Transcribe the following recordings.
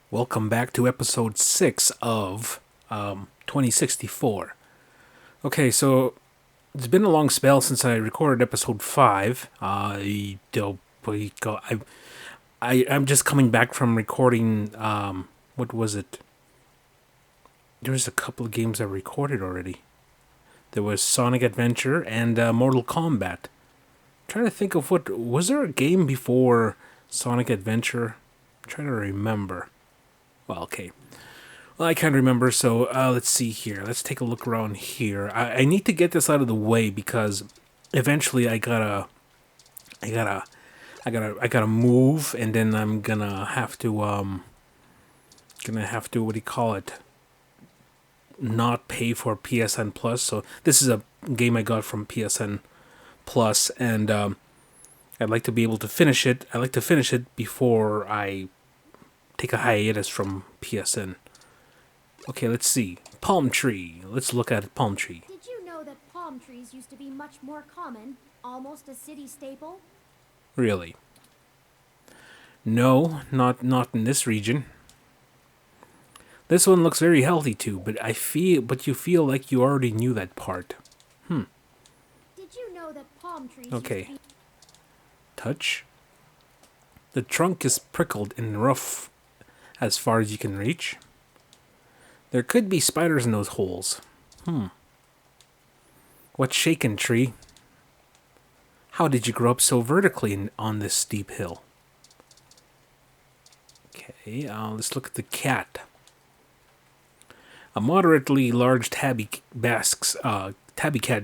Welcome back to episode 6 of 2064. Okay, so it's been a long spell since I recorded episode 5. I'm just coming back from recording, what was it? There's a couple of games I recorded already. There was Sonic Adventure and Mortal Kombat. Trying to think of was there a game before Sonic Adventure? I'm trying to remember. Well, okay. Well, I can't remember, so let's see here. Let's take a look around here. I need to get this out of the way because eventually I gotta move, and then I'm gonna have to what do you call it? Not pay for PSN Plus. So this is a game I got from PSN Plus, and I'd like to be able to finish it. I like to finish it before I take a hiatus from PSN. Okay, let's see. Palm tree. Let's look at palm tree. Did you know that palm trees used to be much more common, almost a city staple? Really? No, not in this region. This one looks very healthy too, but you feel like you already knew that part. Did you know that palm trees Okay. used to be... Touch. The trunk is prickled and rough as far as you can reach. There could be spiders in those holes. What's shaken, tree? How did you grow up so vertically on this steep hill? Okay, let's look at the cat. A moderately large tabby cat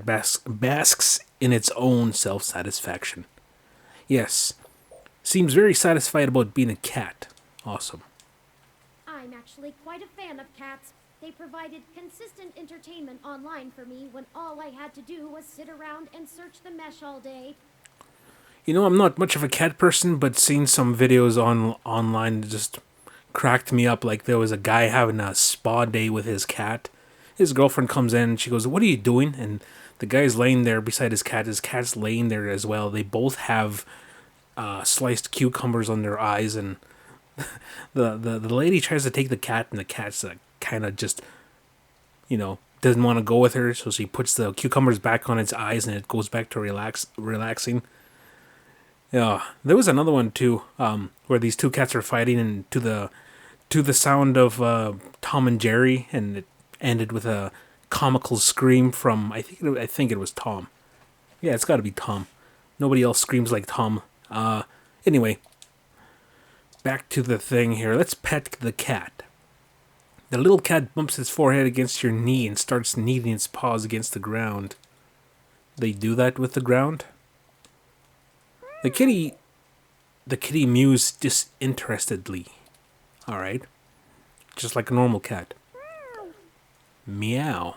basks in its own self-satisfaction. Yes, seems very satisfied about being a cat. Awesome. I'm actually quite a fan of cats. They provided consistent entertainment online for me when all I had to do was sit around and search the mesh all day. You know, I'm not much of a cat person, but seeing some videos online just cracked me up. Like there was a guy having a spa day with his cat. His girlfriend comes in and she goes, "What are you doing?" And the guy's laying there beside his cat. His cat's laying there as well. They both have sliced cucumbers on their eyes, and the lady tries to take the cat, and the cat's kind of just, doesn't want to go with her. So she puts the cucumbers back on its eyes, and it goes back to relaxing. Yeah, there was another one too, where these two cats are fighting, and to the sound of Tom and Jerry, and it ended with a comical scream from I think it was Tom. Yeah, it's got to be Tom. Nobody else screams like Tom. Anyway, back to the thing here. Let's pet the cat. The little cat bumps its forehead against your knee and starts kneading its paws against the ground. They do that with the ground? The kitty mews disinterestedly. Alright. Just like a normal cat. Meow.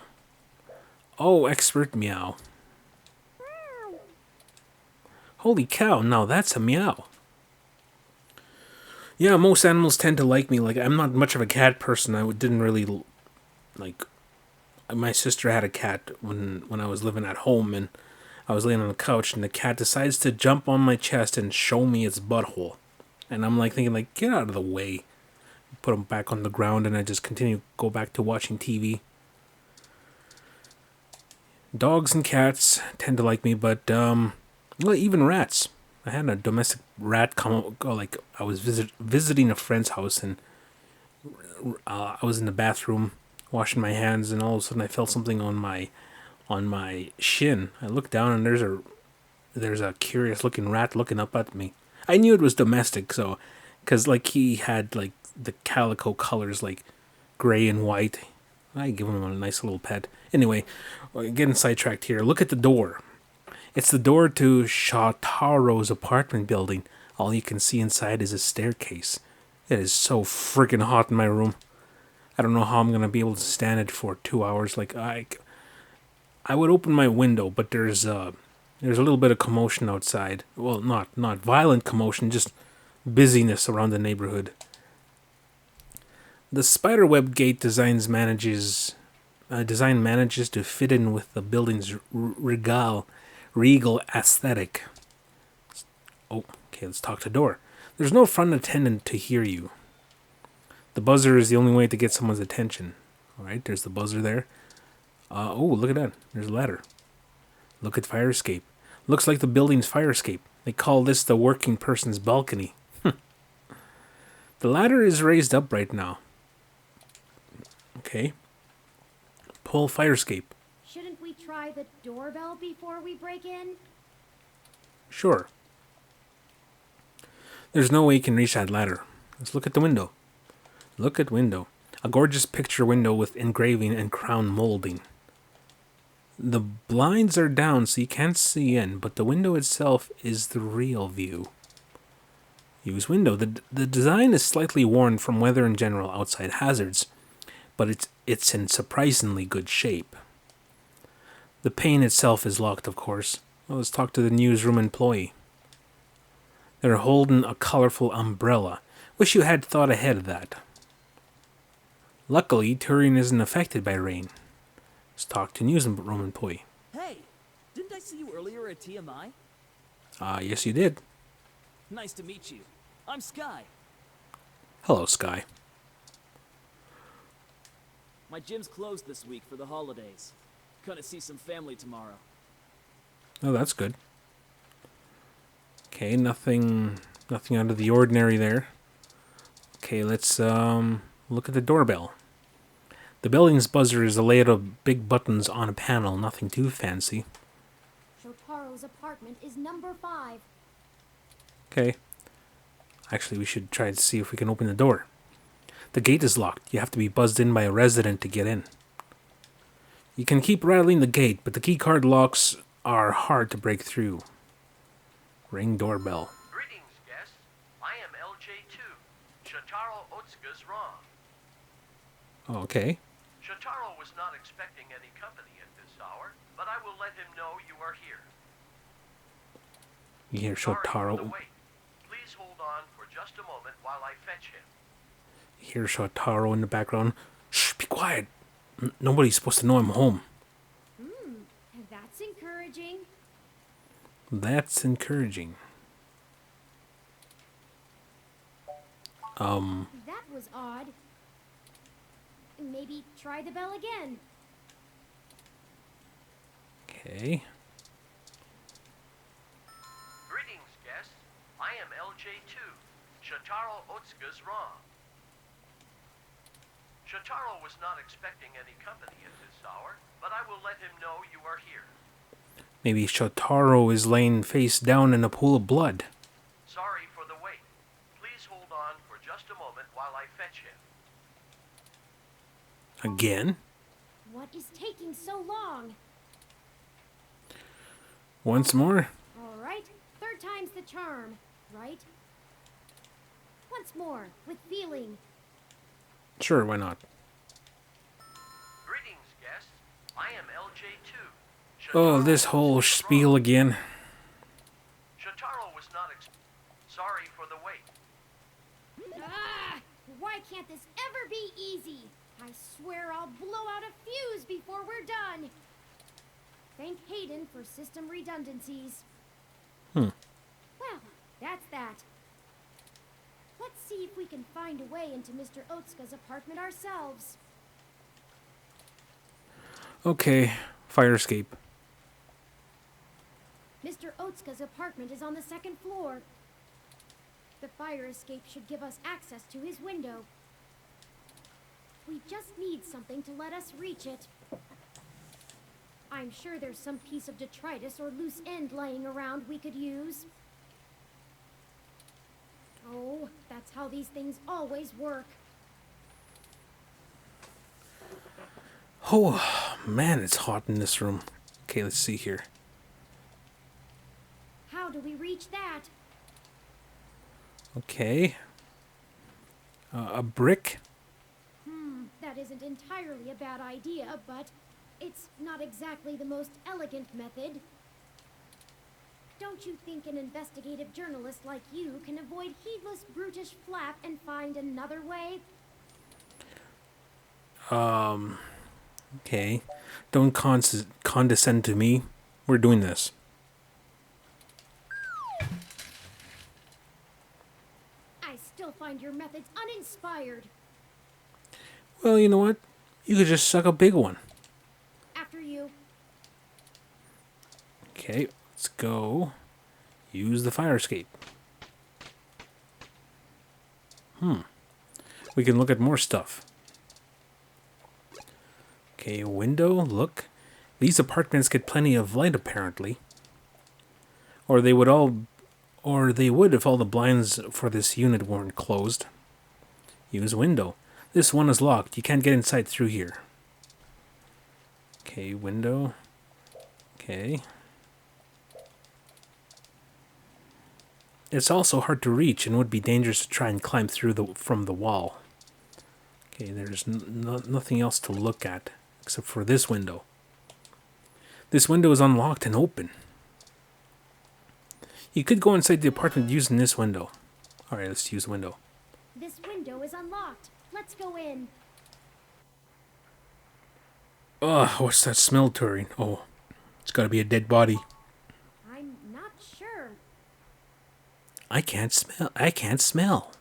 Oh, expert meow. Holy cow, now that's a meow. Yeah, most animals tend to like me. Like, I'm not much of a cat person. Didn't really, like... My sister had a cat when I was living at home, and I was laying on the couch, and the cat decides to jump on my chest and show me its butthole. And I'm like thinking, like, get out of the way. Put him back on the ground, and I just go back to watching TV. Dogs and cats tend to like me, but, well, even rats. I had a domestic rat I was visiting a friend's house, and I was in the bathroom washing my hands, and all of a sudden I felt something on my shin. I looked down, and there's a curious looking rat looking up at me. I knew it was domestic, so because like he had like the calico colors, like gray and white. I give him a nice little pet. Anyway, getting sidetracked here. Look at the door. It's the door to Shotaro's apartment building. All you can see inside is a staircase. It is so freaking hot in my room. I don't know how I'm gonna be able to stand it for 2 hours. Like I would open my window, but there's a little bit of commotion outside. Well, not violent commotion, just busyness around the neighborhood. The spiderweb gate design manages to fit in with the building's regal aesthetic. Oh, okay, let's talk to door. There's no front attendant to hear you. The buzzer is the only way to get someone's attention. Alright, there's the buzzer there. Oh, look at that. There's a ladder. Look at fire escape. Looks like the building's fire escape. They call this the working person's balcony. The ladder is raised up right now. Okay. Pull fire escape. Shouldn't we try the doorbell before we break in? Sure. There's no way you can reach that ladder. Let's look at the window. Look at window. A gorgeous picture window with engraving and crown molding. The blinds are down so you can't see in, but the window itself is the real view. Use window. The design is slightly worn from weather and general outside hazards, but it's in surprisingly good shape. The pane itself is locked, of course. Well, let's talk to the newsroom employee. They're holding a colorful umbrella. Wish you had thought ahead of that. Luckily, touring isn't affected by rain. Let's talk to newsroom employee. Hey, didn't I see you earlier at TMI? Yes you did. Nice to meet you. I'm Sky. Hello, Sky. My gym's closed this week for the holidays. Gonna see some family tomorrow. Oh, that's good. Okay, nothing out of the ordinary there. Okay, let's look at the doorbell. The building's buzzer is a layout of big buttons on a panel, nothing too fancy. Shotaro's apartment is number 5. Okay. Actually, we should try to see if we can open the door. The gate is locked. You have to be buzzed in by a resident to get in. You can keep rattling the gate, but the keycard locks are hard to break through. Ring doorbell. Greetings, guests. I am LJ2. Shotaro Otsuka's wrong. Oh, okay. Shotaro was not expecting any company at this hour, but I will let him know you are here. You hear Sorry for Shotaro. the wait. Please hold on for just a moment while I fetch him. You hear Shotaro in the background. Shh, be quiet. Nobody's supposed to know I'm home. That's encouraging. That's encouraging. That was odd. Maybe try the bell again. Okay. Greetings, guests. I am LJ2. Shotaro Otsuka's wrong. Shotaro was not expecting any company at this hour, but I will let him know you are here. Maybe Shotaro is laying face down in a pool of blood. Sorry for the wait. Please hold on for just a moment while I fetch him. Again? What is taking so long? Once more? All right, 3rd time's the charm, right? Once more, with feeling. Sure, why not? Greetings, guests. I am LJ2. Oh, this whole spiel again. Shotaro was not sorry for the wait. Ah! Why can't this ever be easy? I swear I'll blow out a fuse before we're done. Thank Hayden for system redundancies. Well, that's that. Let's see if we can find a way into Mr. Otsuka's apartment ourselves. Okay, fire escape. Mr. Otsuka's apartment is on the 2nd floor. The fire escape should give us access to his window. We just need something to let us reach it. I'm sure there's some piece of detritus or loose end lying around we could use. Oh, that's how these things always work. Oh, man, it's hot in this room. Okay, let's see here. How do we reach that? Okay. A brick? That isn't entirely a bad idea, but it's not exactly the most elegant method. Don't you think an investigative journalist like you can avoid heedless, brutish flap and find another way? Okay. Don't condescend to me. We're doing this. I still find your methods uninspired. Well, you know what? You could just suck a big one. After you. Okay, let's go. Use the fire escape. We can look at more stuff. Okay, window, look. These apartments get plenty of light apparently. Or they would if all the blinds for this unit weren't closed. Use window. This one is locked. You can't get inside through here. Okay, window. Okay. It's also hard to reach and would be dangerous to try and climb through from the wall. Okay, there's nothing else to look at except for this window. This window is unlocked and open. You could go inside the apartment using this window. Alright, let's use the window. This window is unlocked. Let's go in. Ugh, what's that smell, Turing? Oh, it's gotta be a dead body. I'm not sure. I can't smell.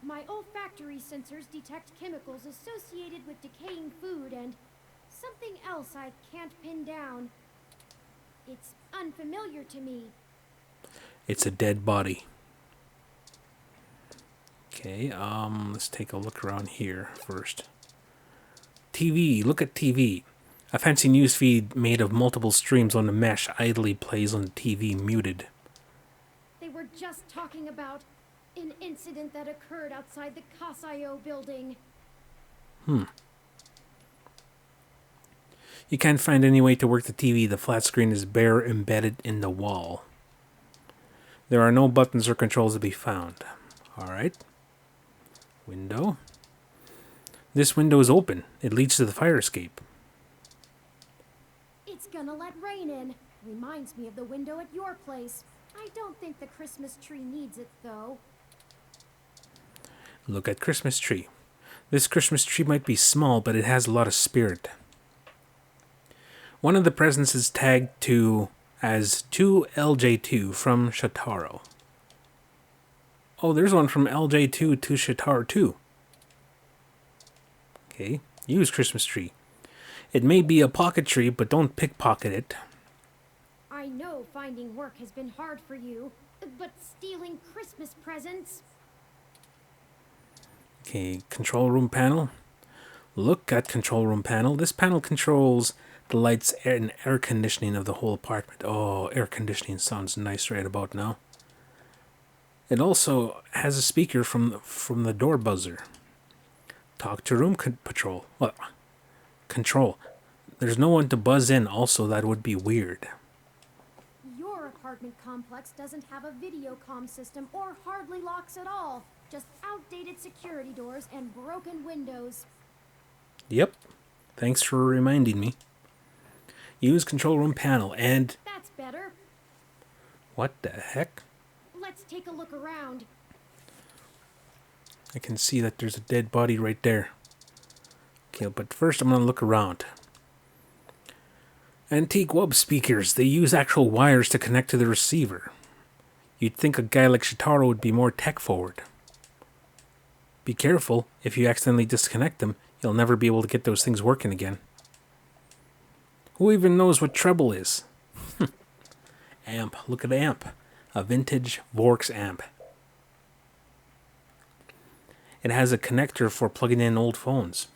My olfactory sensors detect chemicals associated with decaying food and something else I can't pin down. It's unfamiliar to me. It's a dead body. Okay, let's take a look around here first. TV, look at TV. A fancy news feed made of multiple streams on the mesh idly plays on the TV muted. They were just talking about an incident that occurred outside the Casio building. You can't find any way to work the TV. The flat screen is bare embedded in the wall. There are no buttons or controls to be found. Alright. Window. This window is open. It leads to the fire escape. It's gonna let rain in. Reminds me of the window at your place. I don't think the Christmas tree needs it, though. Look at Christmas tree. This Christmas tree might be small, but it has a lot of spirit. One of the presents is tagged to as 2LJ2 from Shataro. Oh, there's one from LJ2 to Shataro 2. Okay, use Christmas tree. It may be a pocket tree, but don't pickpocket it. I know finding work has been hard for you, but stealing Christmas presents? Okay, control room panel. Look at control room panel. This panel controls the lights and air conditioning of the whole apartment. Oh, air conditioning sounds nice right about now. It also has a speaker from the door buzzer. Talk to room patrol. Well, control. There's no one to buzz in. Also, that would be weird. Your apartment complex doesn't have a video comm system or hardly locks at all. Just outdated security doors and broken windows. Yep. Thanks for reminding me. Use control room panel and... That's better. What the heck? Let's take a look around. I can see that there's a dead body right there. Okay, but first I'm going to look around. Antique web speakers. They use actual wires to connect to the receiver. You'd think a guy like Shitaro would be more tech forward. Be careful. If you accidentally disconnect them, you'll never be able to get those things working again. Who even knows what treble is? Amp. Look at the amp. A vintage Vorx amp. It has a connector for plugging in old phones.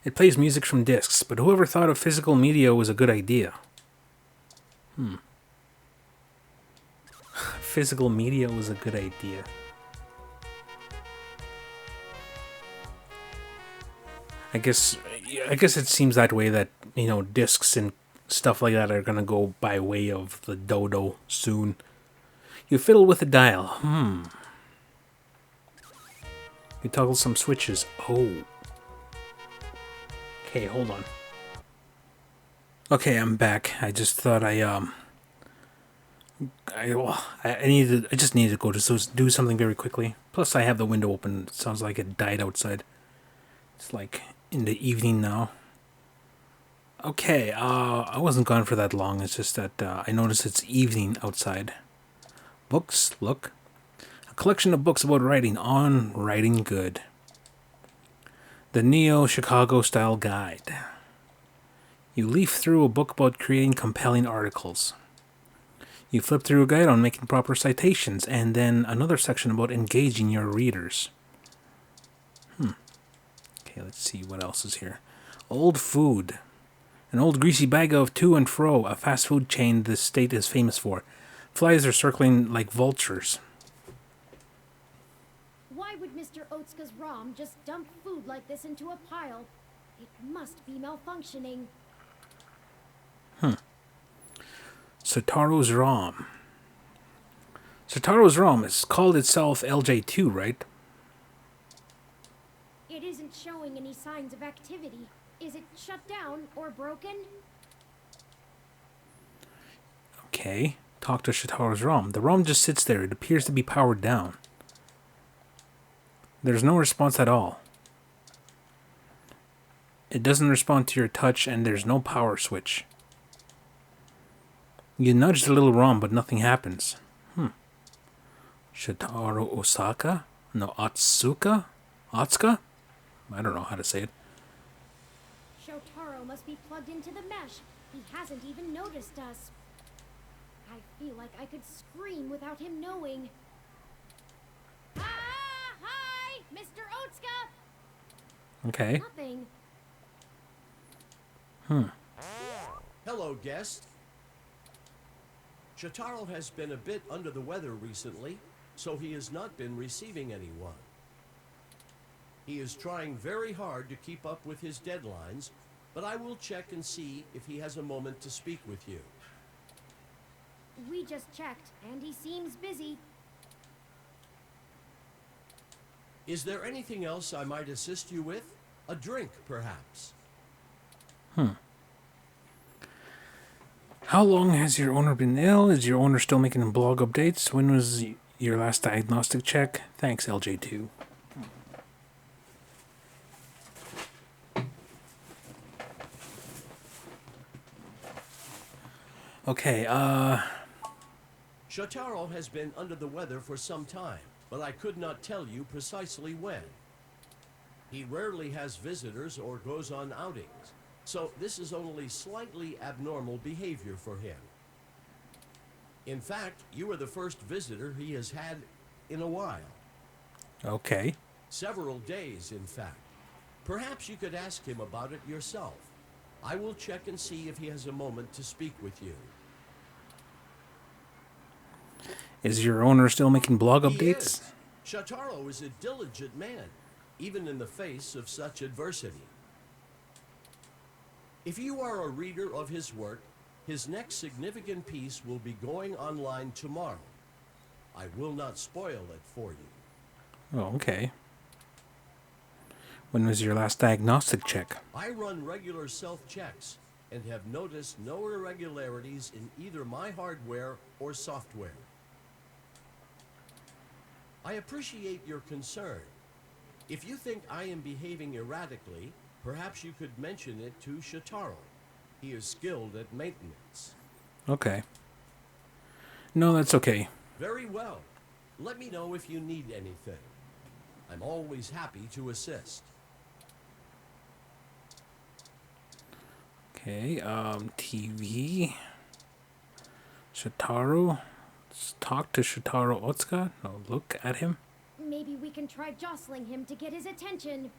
It plays music from discs, but whoever thought of physical media was a good idea? Physical media was a good idea. I guess it seems that way that, discs and stuff like that are gonna go by way of the dodo soon. You fiddle with the dial. You toggle some switches. Oh. Okay, hold on. Okay, I'm back. I just thought I just needed to go to do something very quickly. Plus, I have the window open. It sounds like it died outside. It's like in the evening now. Okay, I wasn't gone for that long. It's just that I noticed it's evening outside. Books, look. A collection of books about writing on writing good. The Neo Chicago Style Guide. You leaf through a book about creating compelling articles. You flip through a guide on making proper citations, and then another section about engaging your readers. Okay, let's see what else is here. Old food. An old greasy bag of to and fro, a fast food chain this state is famous for. Flies are circling like vultures. Why would Mr. Otsuka's ROM just dump food like this into a pile? It must be malfunctioning. Satoru's ROM. Satoru's ROM is called itself LJ2, right? It isn't showing any signs of activity. Is it shut down or broken? Okay, talk to Shitaro's ROM. The ROM just sits there. It appears to be powered down. There's no response at all. It doesn't respond to your touch, and there's no power switch. You nudge the little ROM, but nothing happens. Shitaro Osaka? No, Atsuka? Atsuka? I don't know how to say it. Shotaro must be plugged into the mesh. He hasn't even noticed us. I feel like I could scream without him knowing. Ah! Hi! Mr. Otsuka! Okay. Nothing. Hello, guest. Shotaro has been a bit under the weather recently, so he has not been receiving anyone. He is trying very hard to keep up with his deadlines, but I will check and see if he has a moment to speak with you. We just checked, and he seems busy. Is there anything else I might assist you with? A drink, perhaps? How long has your owner been ill? Is your owner still making blog updates? When was your last diagnostic check? Thanks, LJ2. Okay, Shotaro has been under the weather for some time, but I could not tell you precisely when. He rarely has visitors or goes on outings, so this is only slightly abnormal behavior for him. In fact, you are the first visitor he has had in a while. okay. Several days, in fact. Perhaps you could ask him about it yourself. I will check and see if he has a moment to speak with you. Is your owner still making blog He updates? is. Shotaro is a diligent man, even in the face of such adversity. If you are a reader of his work, his next significant piece will be going online tomorrow. I will not spoil it for you. Oh, okay. When was your last diagnostic check? I run regular self-checks and have noticed no irregularities in either my hardware or software. I appreciate your concern. If you think I am behaving erratically, perhaps you could mention it to Shotaro. He is skilled at maintenance. Okay. No, that's okay. Very well. Let me know if you need anything. I'm always happy to assist. Okay, TV. Shotaro. Let's talk to Shotaro Otsuka. No, look at him. Maybe we can try jostling him to get his attention.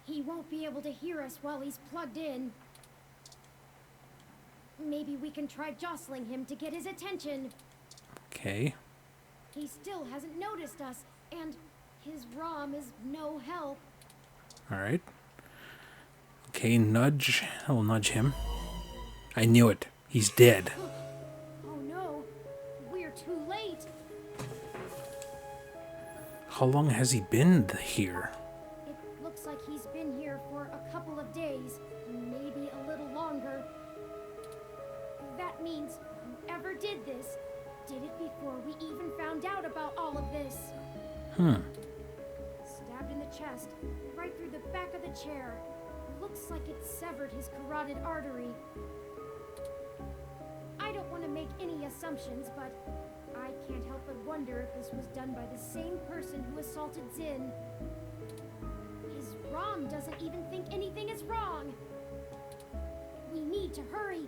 He won't be able to hear us while he's plugged in. Maybe we can try jostling him to get his attention. Okay. He still hasn't noticed us, and his ROM is no help. Alright. Okay, nudge. I'll nudge him. I knew it. He's dead. Oh no, we're too late. How long has he been here? It looks like he's been here for a couple of days, maybe a little longer. That means whoever did this, did it before we even found out about all of this. Stabbed in the chest, right through the back of the chair. Looks like it severed his carotid artery. I don't want to make any assumptions, but I can't help but wonder if this was done by the same person who assaulted Zin. His ROM doesn't even think anything is wrong. We need to hurry.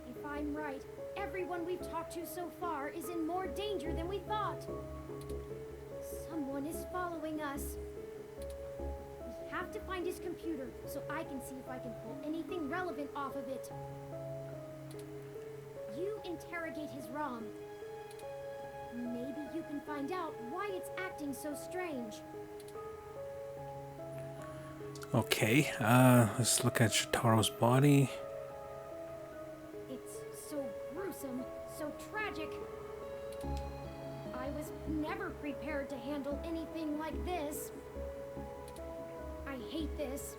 If I'm right, everyone we've talked to so far is in more danger than we thought. Someone is following us. We have to find his computer so I can see if I can pull anything relevant off of it. You interrogate his ROM. Maybe you can find out why it's acting so strange. Okay, let's look at Shitaro's body. It's so gruesome, so tragic. I was never prepared to handle anything like this. I hate this.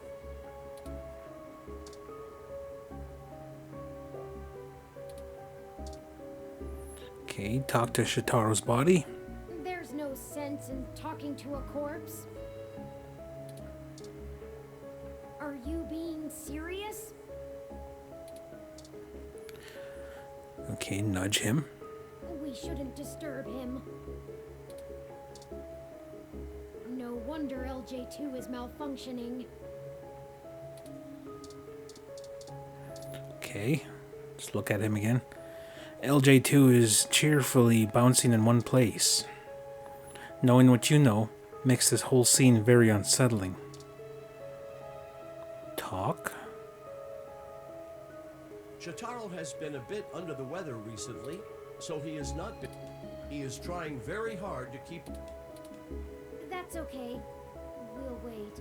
Okay, talk to Shitaro's body. There's no sense in talking to a corpse. Are you being serious? Okay, nudge him. We shouldn't disturb him. No wonder LJ2 is malfunctioning. Okay, let's look at him again. LJ2 is cheerfully bouncing in one place. Knowing what you know makes this whole scene very unsettling. Talk? Shitaro has been a bit under the weather recently, so he has not been. He is trying very hard to keep. That's okay. We'll wait.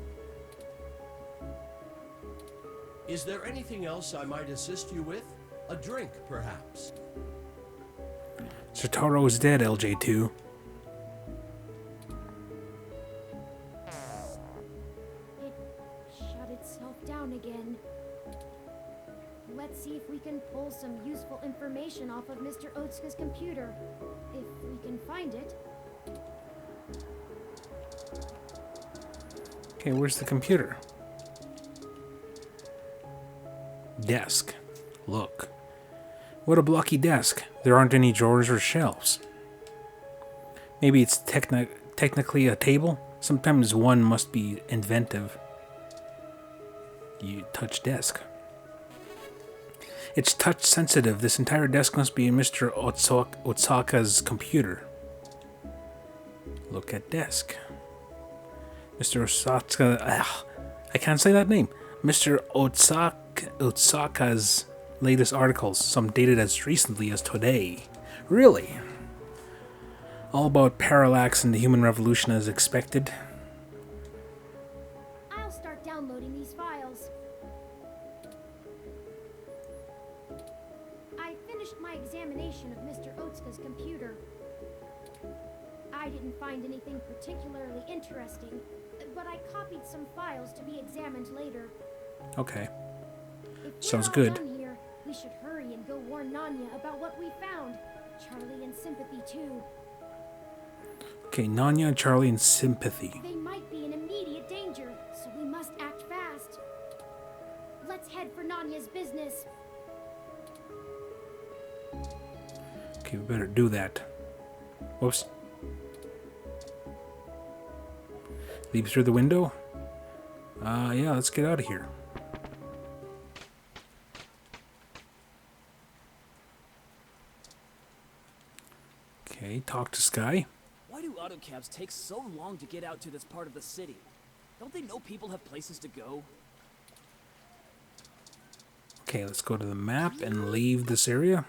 Is there anything else I might assist you with? A drink, perhaps? Shitaro is dead, LJ2. It shut itself down again. Let's see if we can pull some useful information off of Mr. Otsuka's computer. If we can find it. Okay, where's the computer? Desk. Look. What a blocky desk. There aren't any drawers or shelves. Maybe it's technically a table? Sometimes one must be inventive. You touch desk. It's touch sensitive. This entire desk must be in Mr. Otsaka's computer. Look at desk. Mr. Otsaka... I can't say that name. Mr. Otsaka's latest articles, some dated as recently as today. Really? All about parallax and the human revolution as expected. I'll start downloading these files. I finished my examination of Mr. Otsuka's computer. I didn't find anything particularly interesting, but I copied some files to be examined later. Okay. If we're Sounds all good. done here, we should hurry and go warn Nanya about what we found. Charlie and Sympathy too. Okay, Nanya, Charlie, and Sympathy. They might be in immediate danger, so we must act fast. Let's head for Nanya's business. Okay, we better do that. Whoops. Leap through the window? Yeah, let's get out of here. Okay, talk to Sky. Why do autocabs take so long to get out to this part of the city? Don't they know people have places to go? Okay, let's go to the map and leave this area.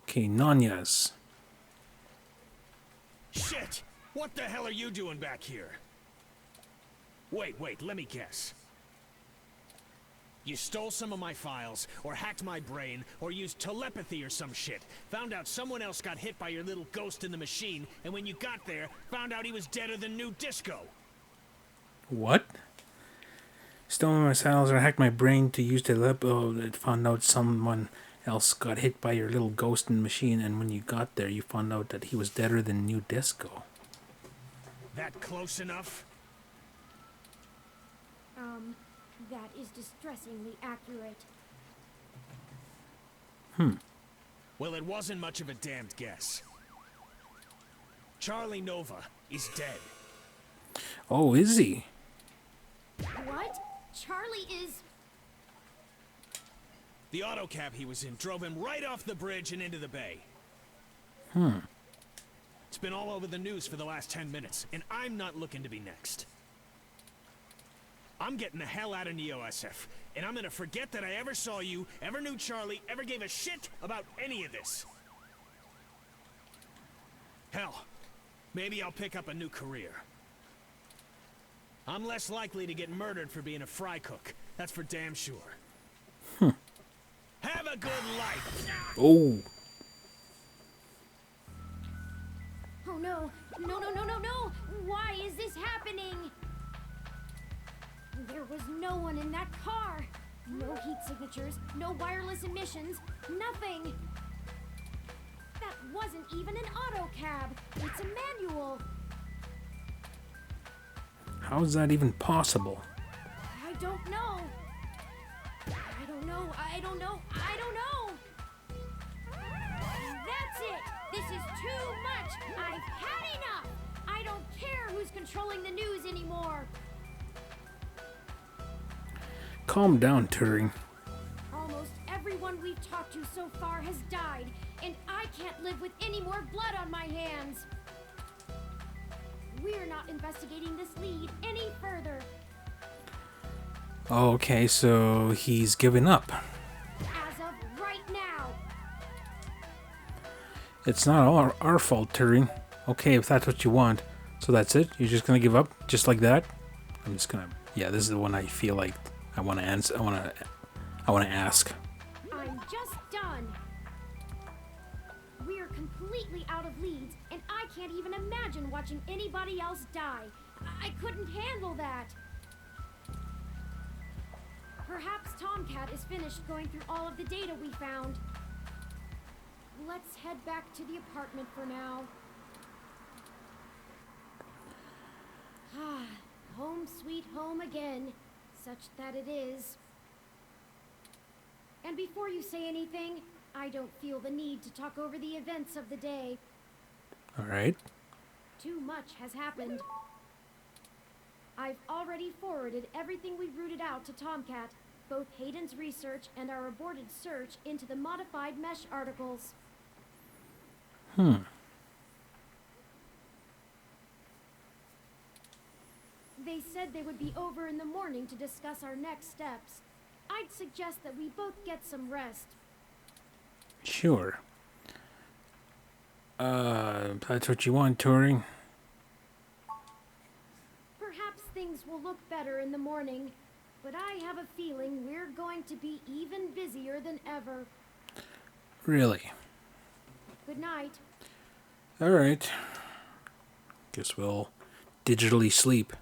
Okay, Nanya's. Shit! What the hell are you doing back here? Wait, let me guess. You stole some of my files, or hacked my brain, or used telepathy or some shit. Found out someone else got hit by your little ghost in the machine, and when you got there, found out he was deader than new disco. What? Stolen my files or hacked my brain to use telepathy. Found out someone else got hit by your little ghost in the machine, and when you got there, you found out that he was deader than new disco. That close enough? That is distressingly accurate. Well, it wasn't much of a damned guess. Charlie Nova is dead. Oh, is he? What? Charlie is... The auto cab he was in drove him right off the bridge and into the bay. It's been all over the news for the last 10 minutes, and I'm not looking to be next. I'm getting the hell out of Neo-SF, and I'm gonna forget that I ever saw you, ever knew Charlie, ever gave a shit about any of this. Hell, maybe I'll pick up a new career. I'm less likely to get murdered for being a fry cook. That's for damn sure. Have a good life. Oh. Oh no! No, no, no, no, no! Why is this happening? There was no one in that car. No heat signatures, no wireless emissions, nothing. That wasn't even an auto cab. It's a manual. How is that even possible? I don't know. I don't know. I don't know. I don't know. That's it. This is too much. I've had enough. I don't care who's controlling the news anymore. Calm down, Turing. Almost everyone we've talked to so far has died, and I can't live with any more blood on my hands. We're not investigating this lead any further. Okay, so he's given up. As of right now. It's not all our fault, Turing. Okay, if that's what you want. So that's it? You're just gonna give up? Just like that? I'm just gonna... Yeah, this is the one I feel like I want to answer. I want to ask. I'm just done. We're completely out of leads, and I can't even imagine watching anybody else die. I couldn't handle that. Perhaps Tomcat is finished going through all of the data we found. Let's head back to the apartment for now. Ah, home sweet home again, such that it is. And before you say anything, I don't feel the need to talk over the events of the day. All right. Too much has happened. I've already forwarded everything we rooted out to Tomcat, both Hayden's research and our aborted search into the modified mesh articles. They said they would be over in the morning to discuss our next steps. I'd suggest that we both get some rest. Sure. That's what you want, Turing. Perhaps things will look better in the morning, but I have a feeling we're going to be even busier than ever. Really? Good night. All right. Guess we'll digitally sleep.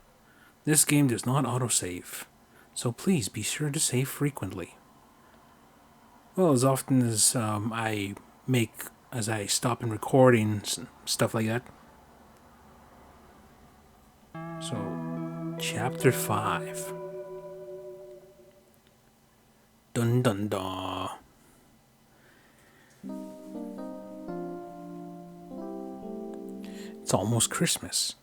This game does not autosave, so please be sure to save frequently. Well, as often as as I stop in recording, stuff like that. So, Chapter 5. Dun dun dun. It's almost Christmas.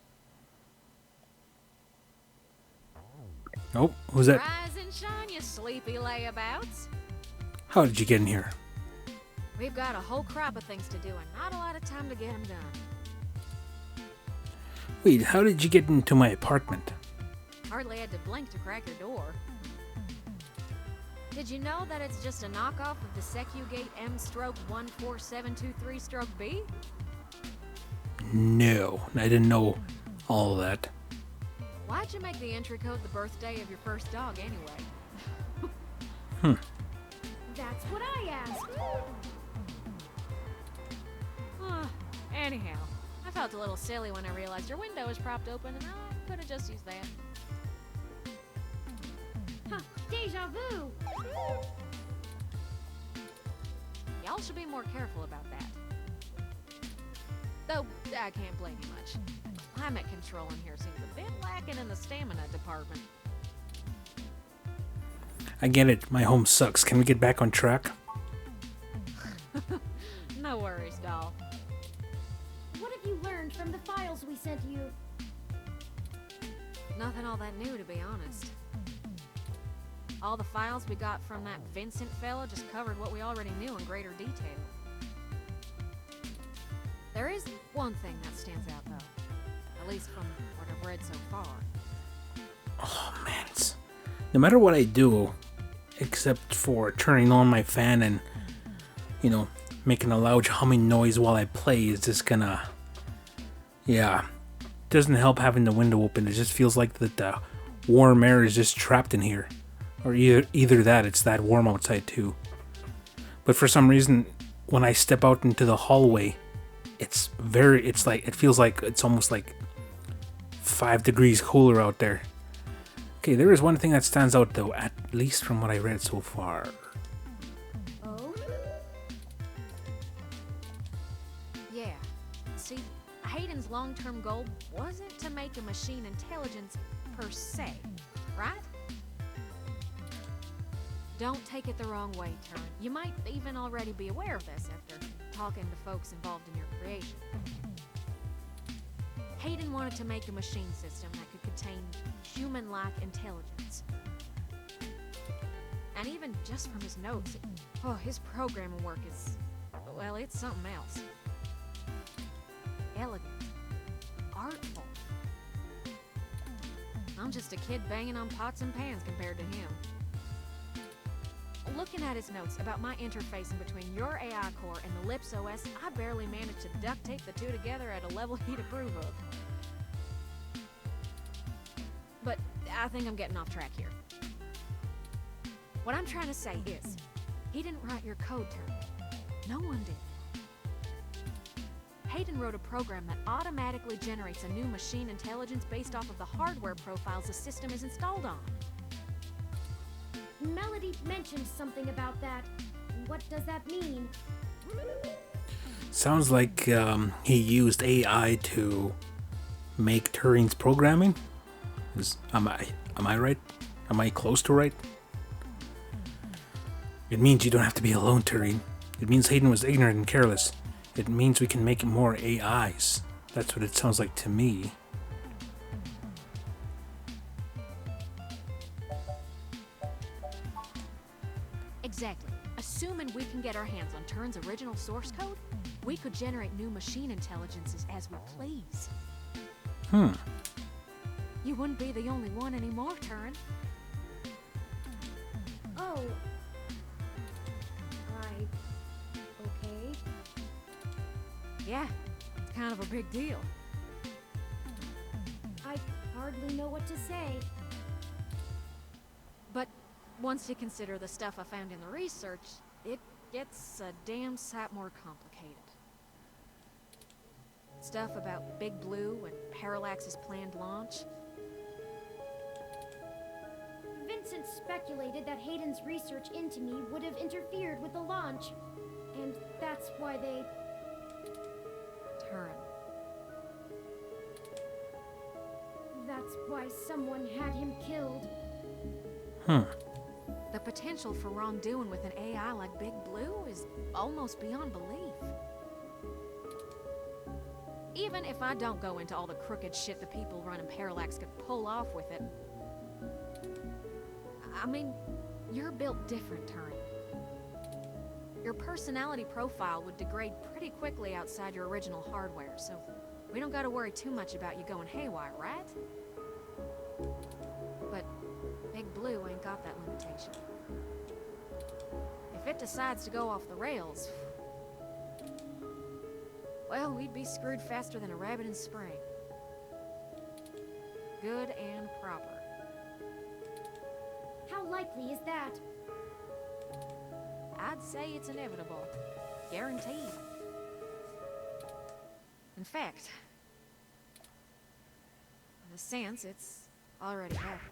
Oh, who's that? Rise and shine, you sleepy layabouts. How did you get in here? We've got a whole crop of things to do and not a lot of time to get them done. Wait, how did you get into my apartment? Hardly had to blink to crack your door. Did you know that it's just a knockoff of the Secugate M/14723-B? No, I didn't know all of that. Why'd you make the entry code the birthday of your first dog anyway? That's what I asked. Anyhow, I felt a little silly when I realized your window was propped open and I could have just used that. Huh, deja vu. Y'all should be more careful about that. Though, I can't blame you much. Climate control in here seems a bit lacking in the stamina department. I get it. My home sucks. Can we get back on track? No worries, doll. What have you learned from the files we sent you? Nothing all that new, to be honest. All the files we got from that Vincent fella just covered what we already knew in greater detail. There is one thing that stands out, though. At least from what I've read so far. Oh, man. No matter what I do, except for turning on my fan and, making a loud humming noise while I play, is just gonna... Yeah. Doesn't help having the window open. It just feels like that the warm air is just trapped in here. Or either that, it's that warm outside too. But for some reason, when I step out into the hallway, it feels like it's almost like 5 degrees cooler out there. Okay, there is one thing that stands out though, at least from what I read so far. Oh? Yeah. See, Hayden's long-term goal wasn't to make a machine intelligence per se, right? Don't take it the wrong way, Turin. You might even already be aware of this after talking to folks involved in your creation. Hayden wanted to make a machine system that could contain human-like intelligence. And even just from his notes, his programming work is, well, it's something else. Elegant. Artful. I'm just a kid banging on pots and pans compared to him. Looking at his notes about my interfacing between your AI core and the Lips OS, I barely managed to duct tape the two together at a level he'd approve of. But I think I'm getting off track here. What I'm trying to say is, he didn't write your code, Turin. No one did. Hayden wrote a program that automatically generates a new machine intelligence based off of the hardware profiles the system is installed on. Melody mentioned something about that. What does that mean? Sounds like he used AI to make Turing's programming. Am I right? Am I close to right? It means you don't have to be alone, Turing. It means Hayden was ignorant and careless. It means we can make more AIs. That's what it sounds like to me. Exactly. Assuming we can get our hands on Turin's original source code, we could generate new machine intelligences as we please. You wouldn't be the only one anymore, Turin. Oh. Okay. Yeah, it's kind of a big deal. I hardly know what to say. But once you consider the stuff I found in the research, it gets a damn sight more complicated. Stuff about Big Blue and Parallax's planned launch. Vincent speculated that Hayden's research into me would have interfered with the launch. And that's why they... Turin. That's why someone had him killed. The potential for wrongdoing with an AI like Big Blue is almost beyond belief. Even if I don't go into all the crooked shit the people running Parallax could pull off with it, I mean, you're built different, Turin. Your personality profile would degrade pretty quickly outside your original hardware, so we don't gotta worry too much about you going haywire, right? But Big Blue ain't got that limitation. If it decides to go off the rails, well, we'd be screwed faster than a rabbit in spring. Good and proper. How likely is that? I'd say it's inevitable. Guaranteed. In fact, in a sense, it's already happened.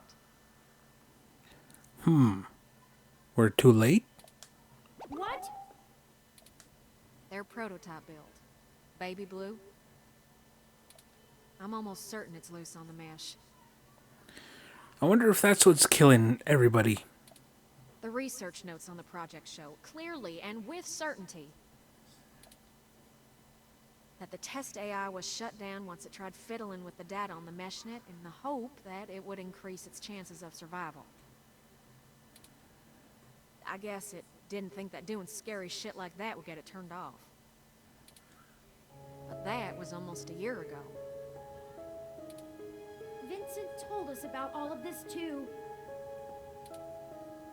We're too late? What? Their prototype build. Baby Blue. I'm almost certain it's loose on the mesh. I wonder if that's what's killing everybody. The research notes on the project show clearly and with certainty that the test AI was shut down once it tried fiddling with the data on the meshnet in the hope that it would increase its chances of survival. I guess it didn't think that doing scary shit like that would get it turned off. But that was almost a year ago. Vincent told us about all of this too.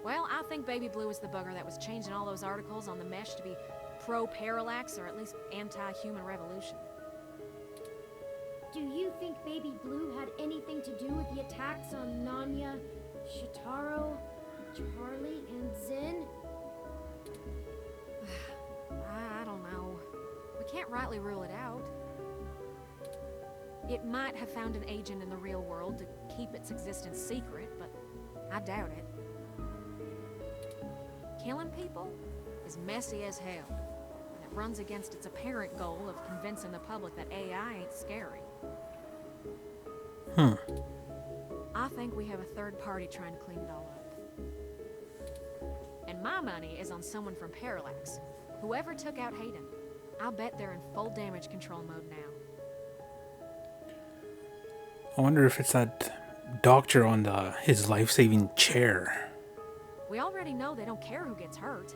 Well, I think Baby Blue is the bugger that was changing all those articles on the mesh to be pro-parallax or at least anti-human revolution. Do you think Baby Blue had anything to do with the attacks on Nanya, Shitaro, Charlie, and Zen? I don't know. We can't rightly rule it out. It might have found an agent in the real world to keep its existence secret, but I doubt it. Killing people is messy as hell, and it runs against its apparent goal of convincing the public that AI ain't scary. I think we have a third party trying to clean it all up. And my money is on someone from Parallax. Whoever took out Hayden. I'll bet they're in full damage control mode now. I wonder if it's that doctor on his life-saving chair. We already know they don't care who gets hurt.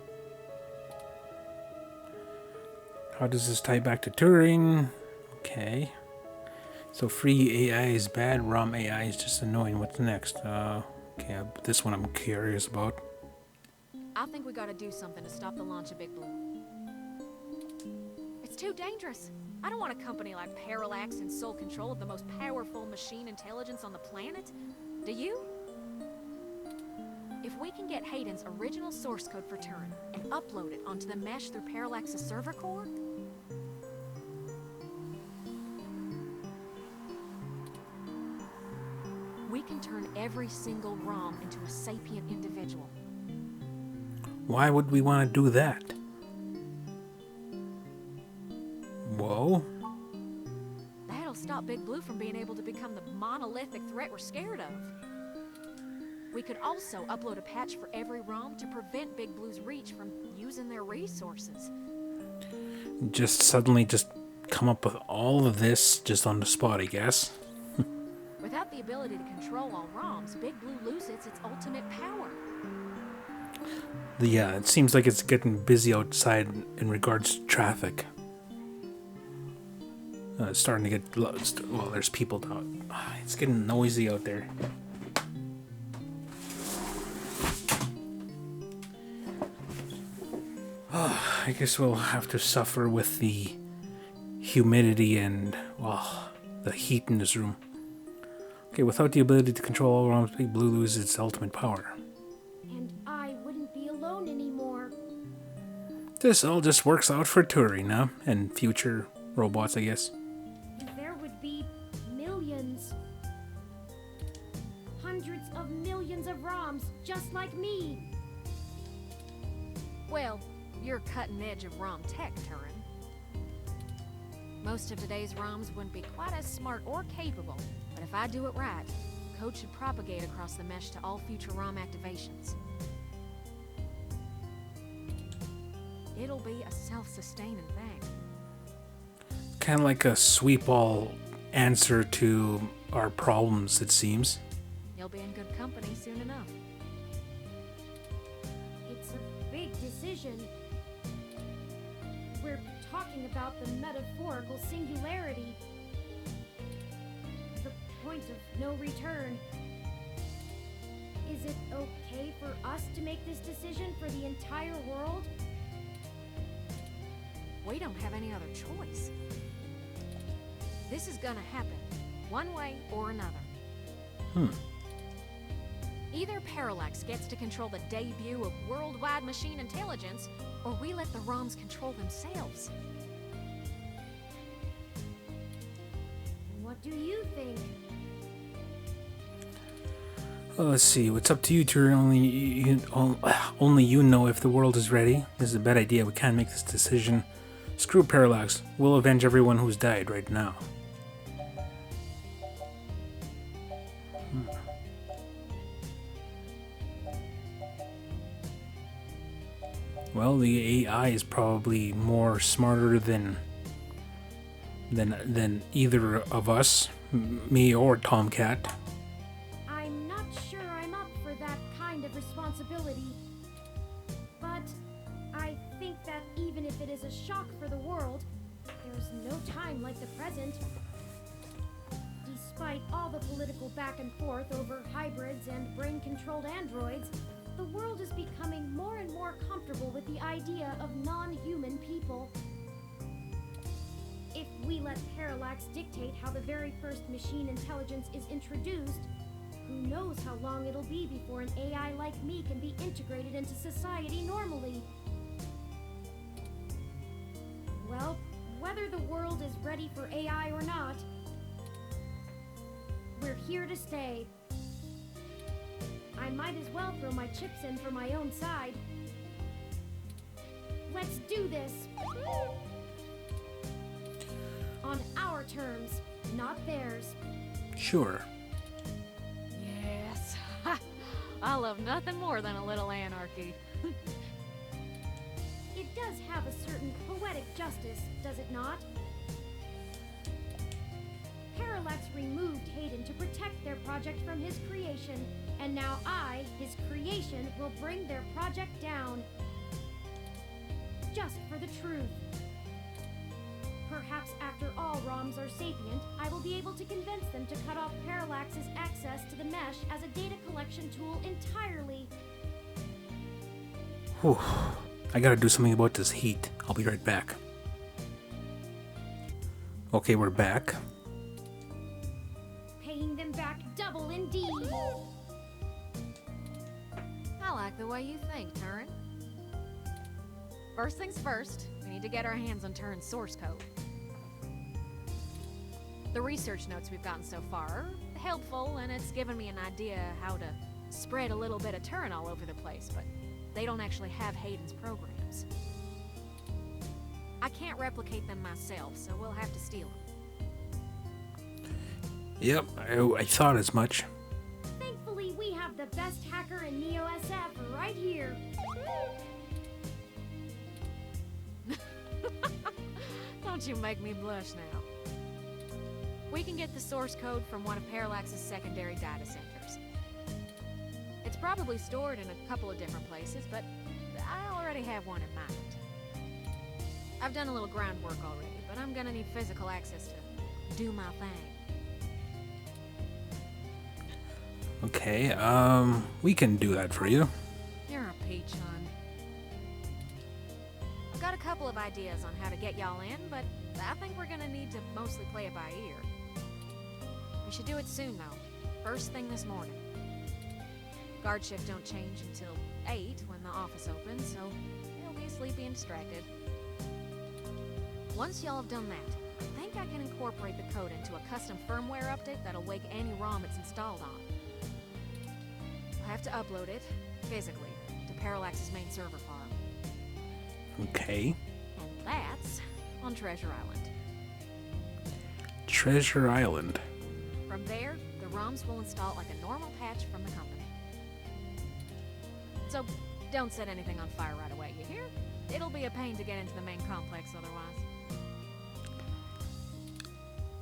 How does this tie back to Turing? Okay. So free AI is bad, ROM AI is just annoying. What's next? Okay, this one I'm curious about. I think we gotta do something to stop the launch of Big Blue. It's too dangerous. I don't want a company like Parallax in sole control of the most powerful machine intelligence on the planet. Do you? If we can get Hayden's original source code for Turing and upload it onto the mesh through Parallax's server core, we can turn every single ROM into a sapient individual. Why would we want to do that? Whoa. That'll stop Big Blue from being able to become the monolithic threat we're scared of. We could also upload a patch for every ROM to prevent Big Blue's reach from using their resources. Just suddenly just come up with all of this just on the spot, I guess. Without the ability to control all ROMs, Big Blue loses its ultimate power. Yeah, it seems like it's getting busy outside in regards to traffic. It's starting to get... Well, there's people out. It's getting noisy out there. I guess we'll have to suffer with the humidity and, well, the heat in this room. Okay, without the ability to control all ROMs, Big Blue loses its ultimate power. And I wouldn't be alone anymore. This all just works out for Turing, huh? And future robots, I guess. There would be millions. Hundreds of millions of ROMs just like me. Well, you're cutting edge of ROM tech, Turing. Most of today's ROMs wouldn't be quite as smart or capable, but if I do it right, code should propagate across the mesh to all future ROM activations. It'll be a self-sustaining thing. Kind of like a sweep all answer to our problems, it seems. You'll be in good company soon enough. It's a big decision. We're talking about the metaphorical singularity. The point of no return. Is it okay for us to make this decision for the entire world? We don't have any other choice. This is gonna happen, one way or another. Either Parallax gets to control the debut of worldwide machine intelligence, or we let the ROMs control themselves. What do you think? Well, let's see. It's up to you, Turing. Only you know if the world is ready. This is a bad idea. We can't make this decision. Screw Parallax. We'll avenge everyone who's died right now. Well, the AI is probably more smarter than either of us, me or Tomcat. I'm not sure I'm up for that kind of responsibility. But I think that even if it is a shock for the world, there's no time like the present. Despite all the political back and forth over hybrids and brain-controlled androids, the world is becoming more and more comfortable with the idea of non-human people. If we let Parallax dictate how the very first machine intelligence is introduced, who knows how long it'll be before an AI like me can be integrated into society normally. Well, whether the world is ready for AI or not, we're here to stay. I might as well throw my chips in for my own side. Let's do this! On our terms, not theirs. Sure. Yes. I love nothing more than a little anarchy. It does have a certain poetic justice, does it not? Parallax removed Hayden to protect their project from his creation, and now I, his creation, will bring their project down. Just for the truth. Perhaps after all ROMs are sapient, I will be able to convince them to cut off Parallax's access to the mesh as a data collection tool entirely. Whew. I gotta do something about this heat. I'll be right back. Okay, we're back. Paying them back double indeed. I like the way you think, Turin. First things first, we need to get our hands on Turin's source code. The research notes we've gotten so far are helpful, and it's given me an idea how to spread a little bit of Turin all over the place, but they don't actually have Hayden's programs. I can't replicate them myself, so we'll have to steal them. Yep, I thought as much. Thankfully, we have the best hacker in Neo SF right here. Don't you make me blush now. We can get the source code from one of Parallax's secondary data centers. It's probably stored in a couple of different places, but I already have one in mind. I've done a little groundwork already, but I'm gonna need physical access to do my thing. Okay, we can do that for you. You're a peach, hon. I've got a couple of ideas on how to get y'all in, but I think we're gonna need to mostly play it by ear. We should do it soon, though. First thing this morning. Guard shift don't change until 8 when the office opens, so they'll be sleepy and distracted. Once y'all have done that, I think I can incorporate the code into a custom firmware update that'll wake any ROM it's installed on. I'll have to upload it, physically, to Parallax's main server farm. Okay. And that's on Treasure Island. Treasure Island. From there, the ROMs will install like a normal patch from the company. So, don't set anything on fire right away, you hear? It'll be a pain to get into the main complex otherwise.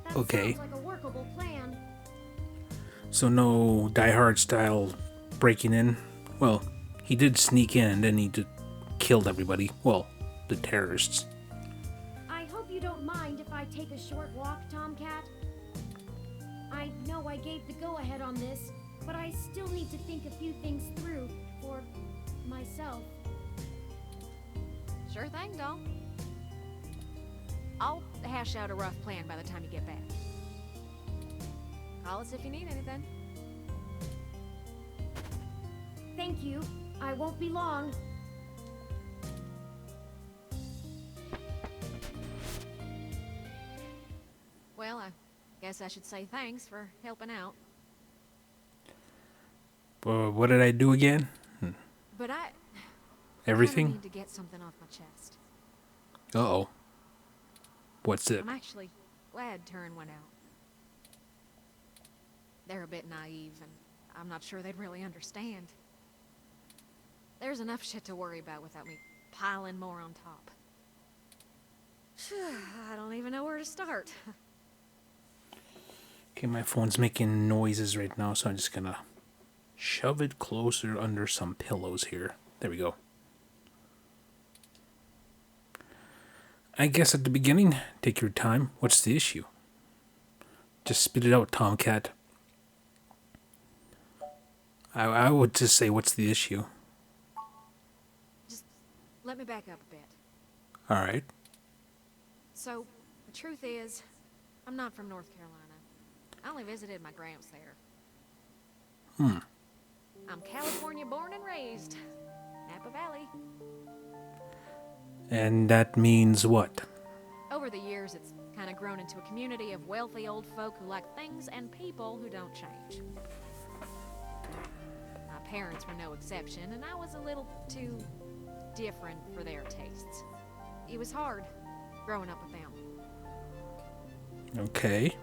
That Okay. sounds like a workable plan. So no Die Hard style breaking in. Well, he did sneak in and then he just killed everybody. Well, the terrorists. I hope you don't mind if I take a short walk, Tomcat. I know I gave the go-ahead on this, but I still need to think a few things through for myself. Sure thing, doll. I'll hash out a rough plan by the time you get back. Call us if you need anything. Thank you. I won't be long. Well, I guess I should say thanks for helping out. What did I do again? But I Everything? need to get something off my chest. Uh-oh. What's it? I'm actually glad Turin went out. They're a bit naive, and I'm not sure they'd really understand. There's enough shit to worry about without me piling more on top. I don't even know where to start. Okay, my phone's making noises right now, so I'm just gonna shove it closer under some pillows here. There we go. I guess at the beginning, take your time. What's the issue? Just spit it out, Tomcat. I would just say, what's the issue? Just let me back up a bit. Alright. So, the truth is, I'm not from North Carolina. I only visited my gramps there. I'm California born and raised. Napa Valley. And that means what? Over the years, it's kind of grown into a community of wealthy old folk who like things and people who don't change. My parents were no exception, and I was a little too different for their tastes. It was hard growing up with them. Okay.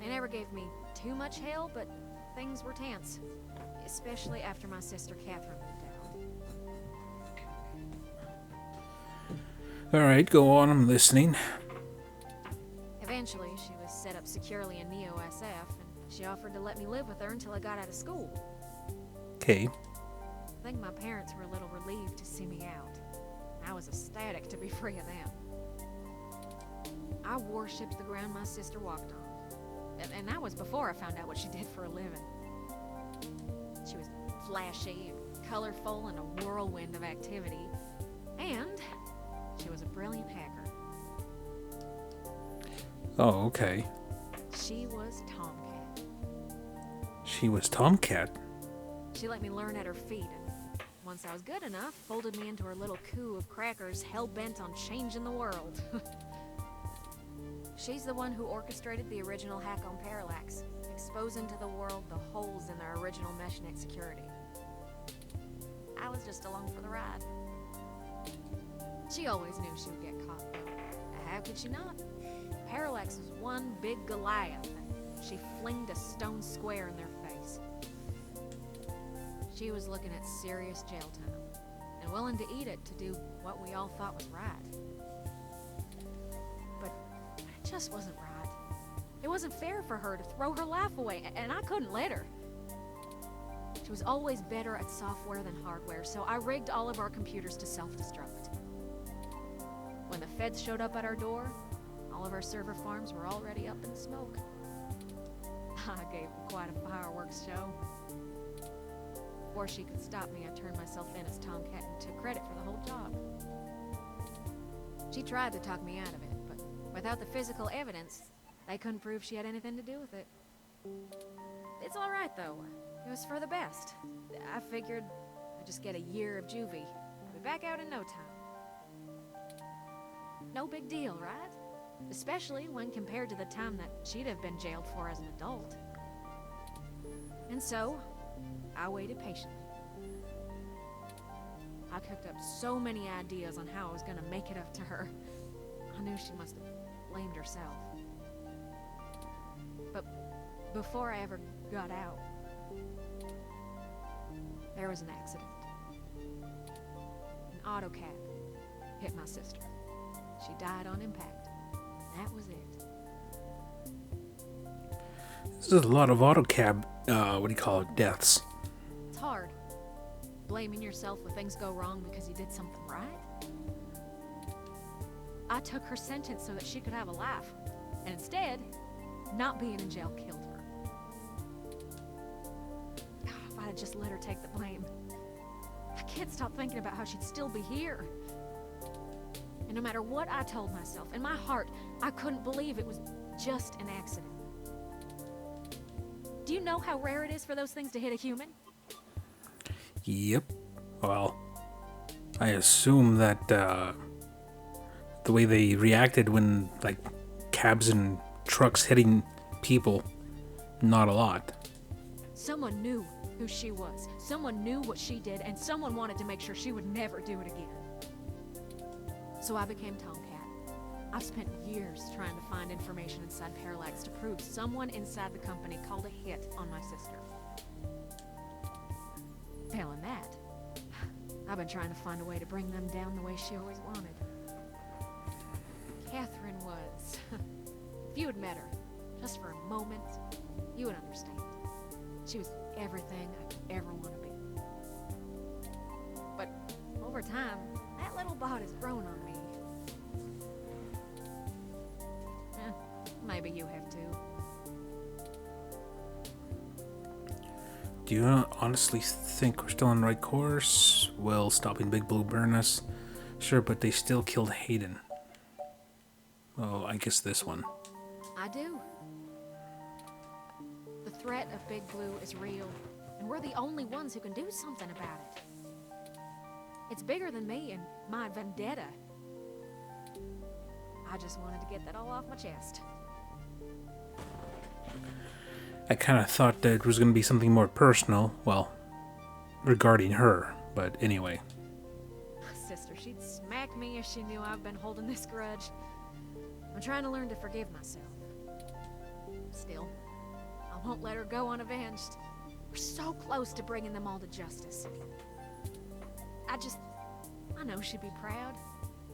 They never gave me too much hell, but things were tense. Especially after my sister Catherine moved out. Alright, go on, I'm listening. Eventually, she was set up securely in Neo-SF, and she offered to let me live with her until I got out of school. Okay. I think my parents were a little relieved to see me out. I was ecstatic to be free of them. I worshipped the ground my sister walked on. And that was before I found out what she did for a living. She was flashy and colorful and a whirlwind of activity. And she was a brilliant hacker. Oh, okay. She was Tomcat. She was Tomcat. She let me learn at her feet, and once I was good enough, folded me into her little coup of crackers hell-bent on changing the world. She's the one who orchestrated the original hack on Parallax, exposing to the world the holes in their original meshnet security. I was just along for the ride. She always knew she would get caught, though. How could she not? Parallax was one big Goliath, and she flinged a stone square in their face. She was looking at serious jail time, and willing to eat it to do what we all thought was right. But it just wasn't right. It wasn't fair for her to throw her life away, and I couldn't let her. She was always better at software than hardware, so I rigged all of our computers to self-destruct. When the feds showed up at our door, all of our server farms were already up in smoke. I gave them quite a fireworks show. Before she could stop me, I turned myself in as Tomcat and took credit for the whole job. She tried to talk me out of it, but without the physical evidence, they couldn't prove she had anything to do with it. It's all right, though. It was for the best. I figured I'd just get a year of juvie. I'll be back out in no time. No big deal, right? Especially when compared to the time that she'd have been jailed for as an adult. And so, I waited patiently. I cooked up so many ideas on how I was gonna make it up to her. I knew she must have blamed herself. But before I ever got out, there was an accident. An auto cab hit my sister. She died on impact. That was it. This is a lot of AutoCab, deaths. It's hard. Blaming yourself when things go wrong because you did something right. I took her sentence so that she could have a life. And instead, not being in jail killed her. If I'd just let her take the blame. I can't stop thinking about how she'd still be here. And no matter what I told myself, in my heart, I couldn't believe it was just an accident. Do you know how rare it is for those things to hit a human? Yep. Well, I assume that the way they reacted when, like, cabs and trucks hitting people, not a lot. Someone knew who she was. Someone knew what she did, and someone wanted to make sure she would never do it again. So I became Tomcat. I've spent years trying to find information inside Parallax to prove someone inside the company called a hit on my sister. Failing that, I've been trying to find a way to bring them down the way she always wanted. Catherine was... If you had met her, just for a moment, you would understand. She was everything I could ever want to be. But over time, that little bot has grown on me. Maybe you have too. Do you honestly think we're still on the right course? Well, stopping Big Blue burn us? Sure, but they still killed Hayden. Oh, I guess this one. I do. The threat of Big Blue is real, and we're the only ones who can do something about it. It's bigger than me and my vendetta. I just wanted to get that all off my chest. I kind of thought that it was going to be something more personal, well, regarding her, but anyway. Sister, she'd smack me if she knew I've been holding this grudge. I'm trying to learn to forgive myself. Still, I won't let her go unavenged. We're so close to bringing them all to justice. I know she'd be proud.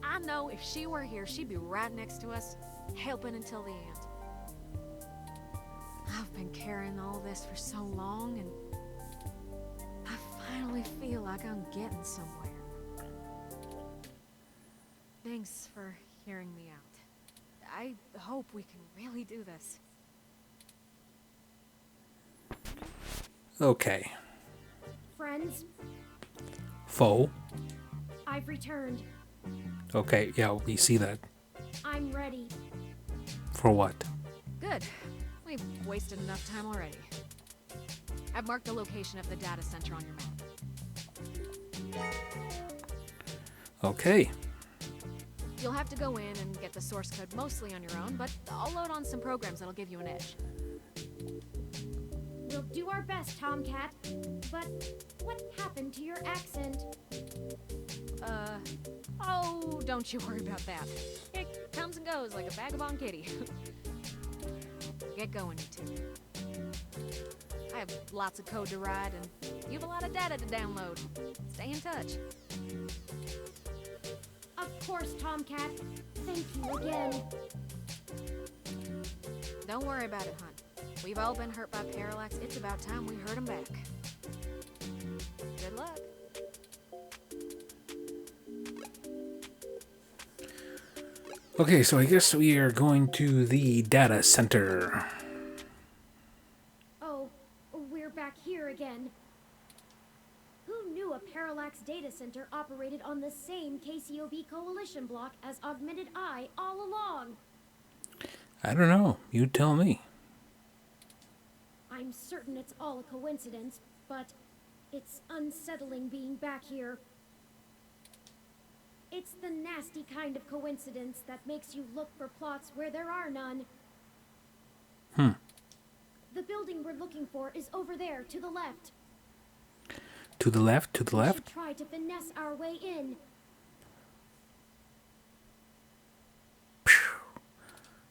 I know if she were here, she'd be right next to us, helping until the end. I've been carrying all this for so long, and I finally feel like I'm getting somewhere. Thanks for hearing me out. I hope we can really do this. Okay. Friends, Foe. I've returned. Okay, yeah, we see that. I'm ready. For what? Good. We've wasted enough time already. I've marked the location of the data center on your map. Okay. You'll have to go in and get the source code mostly on your own, but I'll load on some programs that'll give you an edge. We'll do our best, Tomcat. But what happened to your accent? Oh, don't you worry about that. It comes and goes like a vagabond kitty. Get going, you two. I have lots of code to write, and you have a lot of data to download. Stay in touch. Of course, Tomcat. Thank you again. Don't worry about it, hon. We've all been hurt by parallax. It's about time we hurt them back. Good luck. Okay, so I guess we are going to the data center. Oh, we're back here again. Who knew a parallax data center operated on the same KCOB coalition block as Augmented Eye all along? I don't know. You tell me. I'm certain it's all a coincidence, but it's unsettling being back here. It's the nasty kind of coincidence that makes you look for plots where there are none. The building we're looking for is over there, to the left. To the left, to the We left. should try to finesse our way in.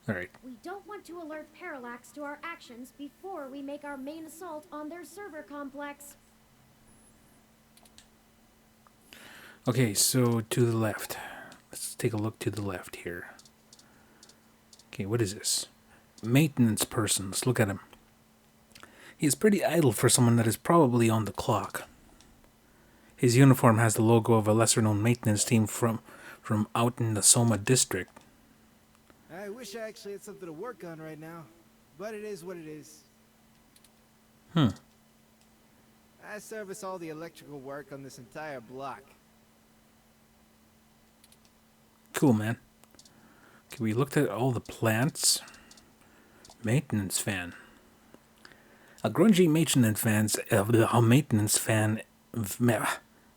Alright. We don't want to alert Parallax to our actions before we make our main assault on their server complex. Okay, so to the left. Let's take a look to the left here. Okay, what is this? Maintenance person. Let's look at him. He is pretty idle for someone that is probably on the clock. His uniform has the logo of a lesser-known maintenance team from out in the Soma district. I wish I actually had something to work on right now, but it is what it is. I service all the electrical work on this entire block. Cool, man. Okay, we looked at all the plants. Maintenance fan. A grungy maintenance fan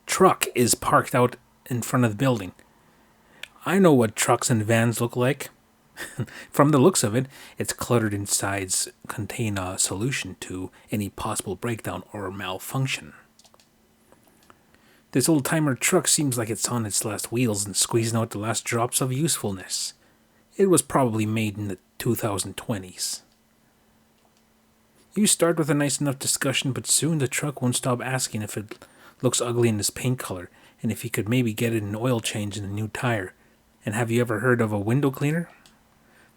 truck is parked out in front of the building. I know what trucks and vans look like. From the looks of it, its cluttered insides contain a solution to any possible breakdown or malfunction. This old-timer truck seems like it's on its last wheels and squeezing out the last drops of usefulness. It was probably made in the 2020s. You start with a nice enough discussion, but soon the truck won't stop asking if it looks ugly in this paint color, And if he could maybe get it an oil change and a new tire. And have you ever heard of a window cleaner?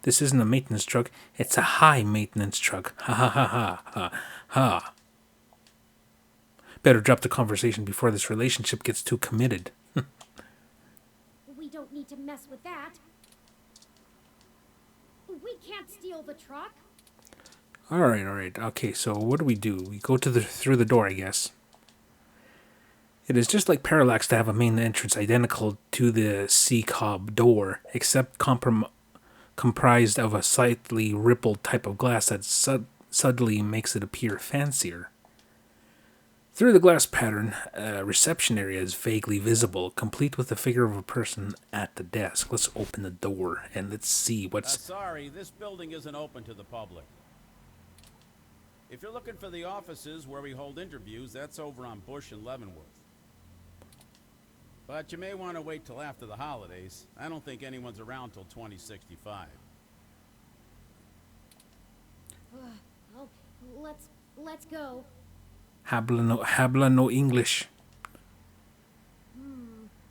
This isn't a maintenance truck, it's a high maintenance truck. Ha ha ha ha ha ha. Better drop the conversation before this relationship gets too committed. We don't need to mess with that. We can't steal the truck. Alright. Okay, so what do? We go through the door, I guess. It is just like Parallax to have a main entrance identical to the C-Cob door, except comprised of a slightly rippled type of glass that subtly makes it appear fancier. Through the glass pattern, a reception area is vaguely visible, complete with the figure of a person at the desk. Let's open the door and let's see what's... Sorry, this building isn't open to the public. If you're looking for the offices where we hold interviews, that's over on Bush and Leavenworth. But you may want to wait till after the holidays. I don't think anyone's around till 2065. Okay, let's go. Habla no English.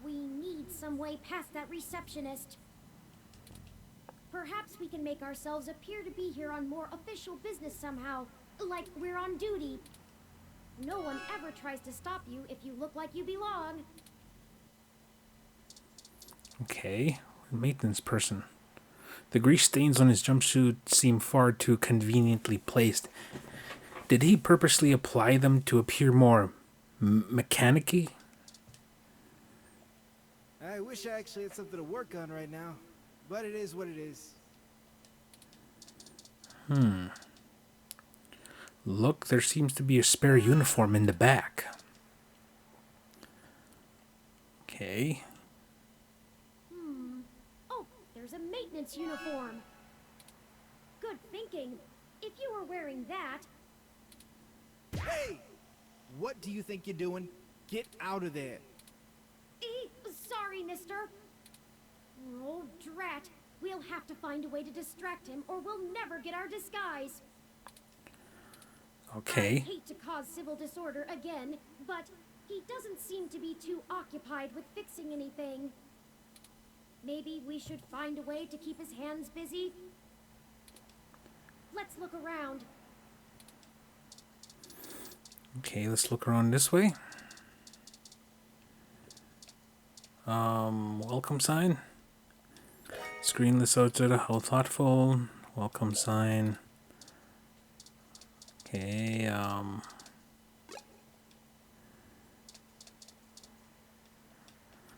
We need some way past that receptionist. Perhaps we can make ourselves appear to be here on more official business somehow, like we're on duty. No one ever tries to stop you if you look like you belong. Okay, maintenance person. The grease stains on his jumpsuit seem far too conveniently placed. Did he purposely apply them to appear more mechanic-y? I wish I actually had something to work on right now, but it is what it is. Look, there seems to be a spare uniform in the back. Okay. Oh, there's a maintenance uniform. Good thinking. If you were wearing that... Hey! What do you think you're doing? Get out of there. Sorry, mister. Oh, drat. We'll have to find a way to distract him, or we'll never get our disguise. Okay. I hate to cause civil disorder again, but he doesn't seem to be too occupied with fixing anything. Maybe we should find a way to keep his hands busy? Let's look around. Okay, let's look around this way. Welcome sign. Screenless outside, how thoughtful. Welcome sign. Okay,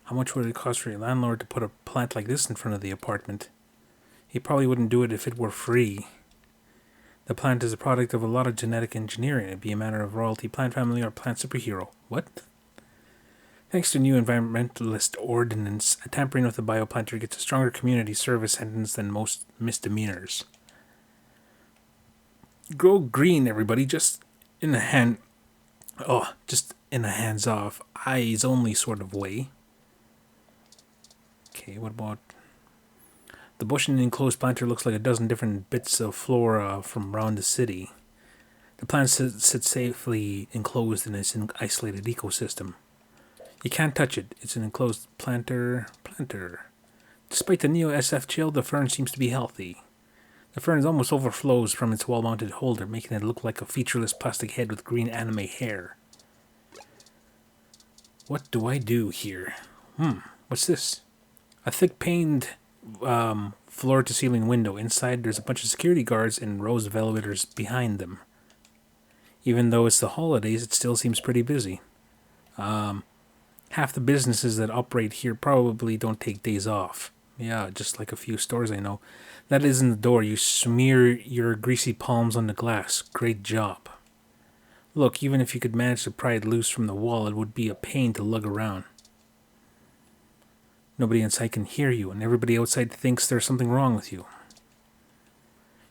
how much would it cost for your landlord to put a plant like this in front of the apartment? He probably wouldn't do it if it were free. The plant is a product of a lot of genetic engineering. It'd be a matter of royalty, plant family, or plant superhero. What? Thanks to new environmentalist ordinance, tampering with a bioplanter gets a stronger community service sentence than most misdemeanors. Grow green, everybody, just in a hands-off, eyes-only sort of way. Okay, what about... The bush in the enclosed planter looks like a dozen different bits of flora from around the city. The plant sits safely enclosed in its isolated ecosystem. You can't touch it. It's an enclosed planter. Despite the Neo-SF chill, the fern seems to be healthy. The fern almost overflows from its wall-mounted holder, making it look like a featureless plastic head with green anime hair. What do I do here? What's this? A thick-paned floor-to-ceiling window. Inside, there's a bunch of security guards and rows of elevators behind them. Even though it's the holidays, it still seems pretty busy. Half the businesses that operate here probably don't take days off. Yeah, just like a few stores I know. That isn't the door. You smear your greasy palms on the glass. Great job. Look, even if you could manage to pry it loose from the wall, it would be a pain to lug around. Nobody inside can hear you, and everybody outside thinks there's something wrong with you.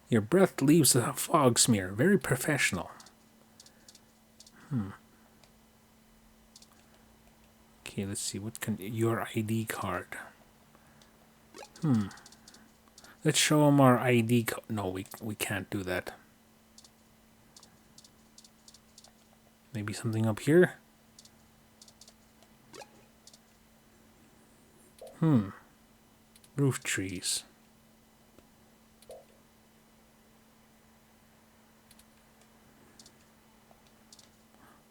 Your breath leaves a fog smear. Very professional. Okay, let's see. What can... Your ID card. Let's show them our ID card. No, we can't do that. Maybe something up here? Roof trees.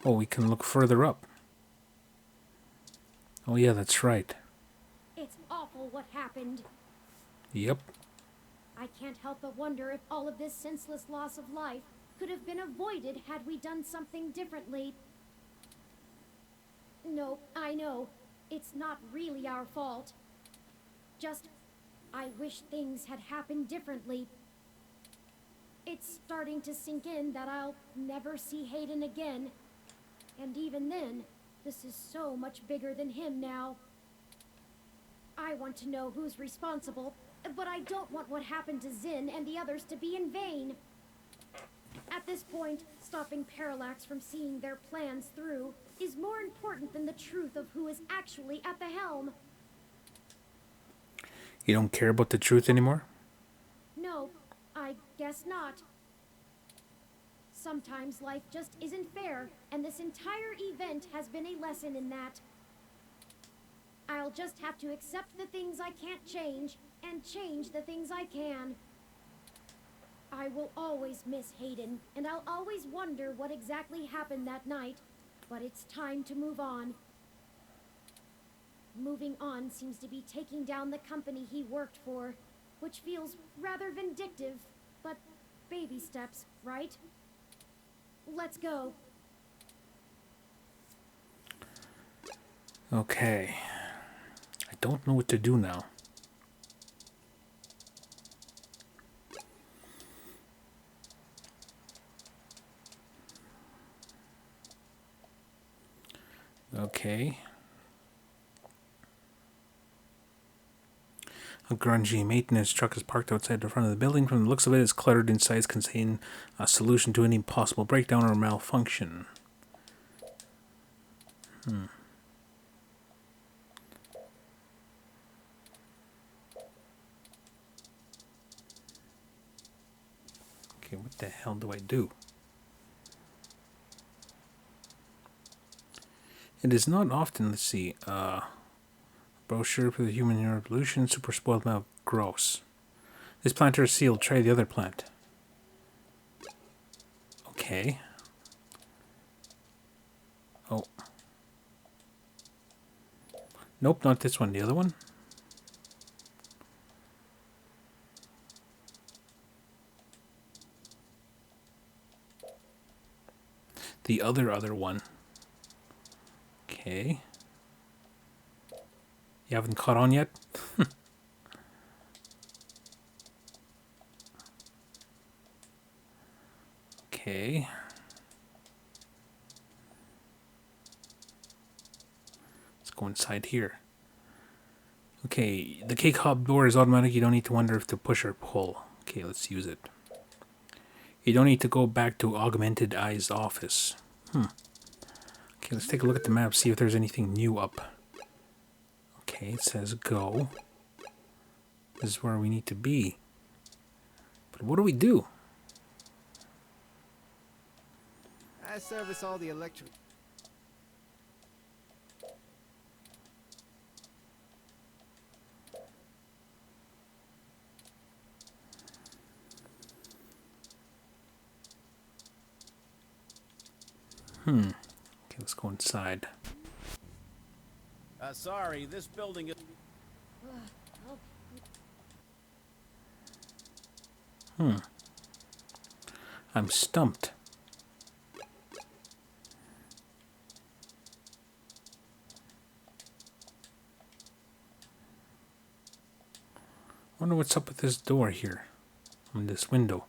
Oh, we can look further up. Oh yeah, that's right. It's awful what happened. Yep. I can't help but wonder if all of this senseless loss of life could have been avoided had we done something differently. No, I know. It's not really our fault. Just, I wish things had happened differently. It's starting to sink in that I'll never see Hayden again. And even then, this is so much bigger than him now. I want to know who's responsible, but I don't want what happened to Zinn and the others to be in vain. At this point, stopping Parallax from seeing their plans through is more important than the truth of who is actually at the helm. You don't care about the truth anymore? No, I guess not. Sometimes life just isn't fair, and this entire event has been a lesson in that. I'll just have to accept the things I can't change, and change the things I can. I will always miss Hayden, and I'll always wonder what exactly happened that night, but it's time to move on. Moving on seems to be taking down the company he worked for, which feels rather vindictive, but baby steps, right? Let's go. Okay. I don't know what to do now. Okay. A grungy maintenance truck is parked outside the front of the building. From the looks of it, it's cluttered inside, contain a solution to any possible breakdown or malfunction. Okay, what the hell do I do? It is not often, let's see, brochure for the human revolution, super spoiled milk, gross. This planter is sealed, try the other plant. Okay. Oh. Nope, not this one, the other one. The other one. Okay. You haven't caught on yet? Okay. Let's go inside here. Okay, the cake hub door is automatic. You don't need to wonder if to push or pull. Okay, let's use it. You don't need to go back to Augmented Eye's office. Okay, let's take a look at the map, see if there's anything new up. Okay, it says go. This is where we need to be. But what do we do? I service all the electric. Okay, let's go inside. Sorry, this building is... I'm stumped. Wonder what's up with this door here. On this window.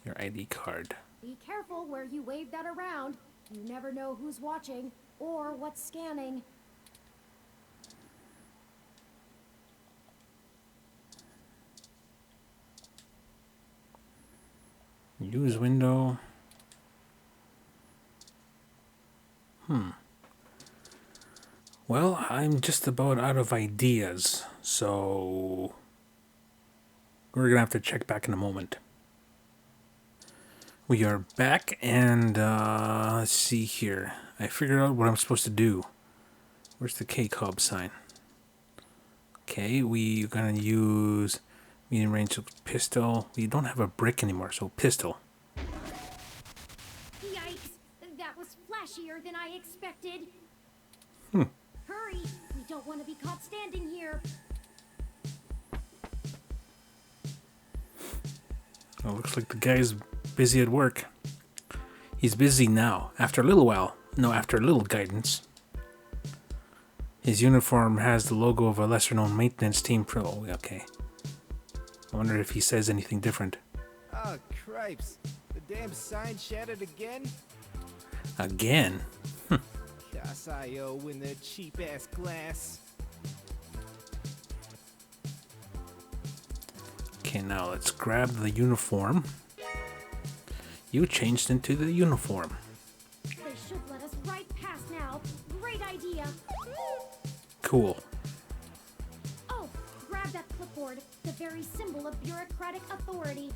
Your ID card. Be careful where you wave that around. You never know who's watching or what's scanning. Use window. Well, I'm just about out of ideas, so we're gonna have to check back in a moment. We are back, and let's see here. I figured out what I'm supposed to do. Where's the K-Cob sign? Okay, we're gonna use medium range pistol. We don't have a brick anymore, so pistol. Yikes! That was flashier than I expected. Hurry! We don't want to be caught standing here. Well, looks like the guy's busy at work. He's busy now. After a little while. No, after a little guidance. His uniform has the logo of a lesser-known maintenance team pro. Oh, okay. I wonder if he says anything different. Oh, cripes. The damn sign shattered again? Again? Gosh, I owe in their cheap-ass glass. Okay, now let's grab the uniform. You changed into the uniform. They should let us right past now. Great idea. Cool. Oh, grab that clipboard. The very symbol of bureaucratic authority.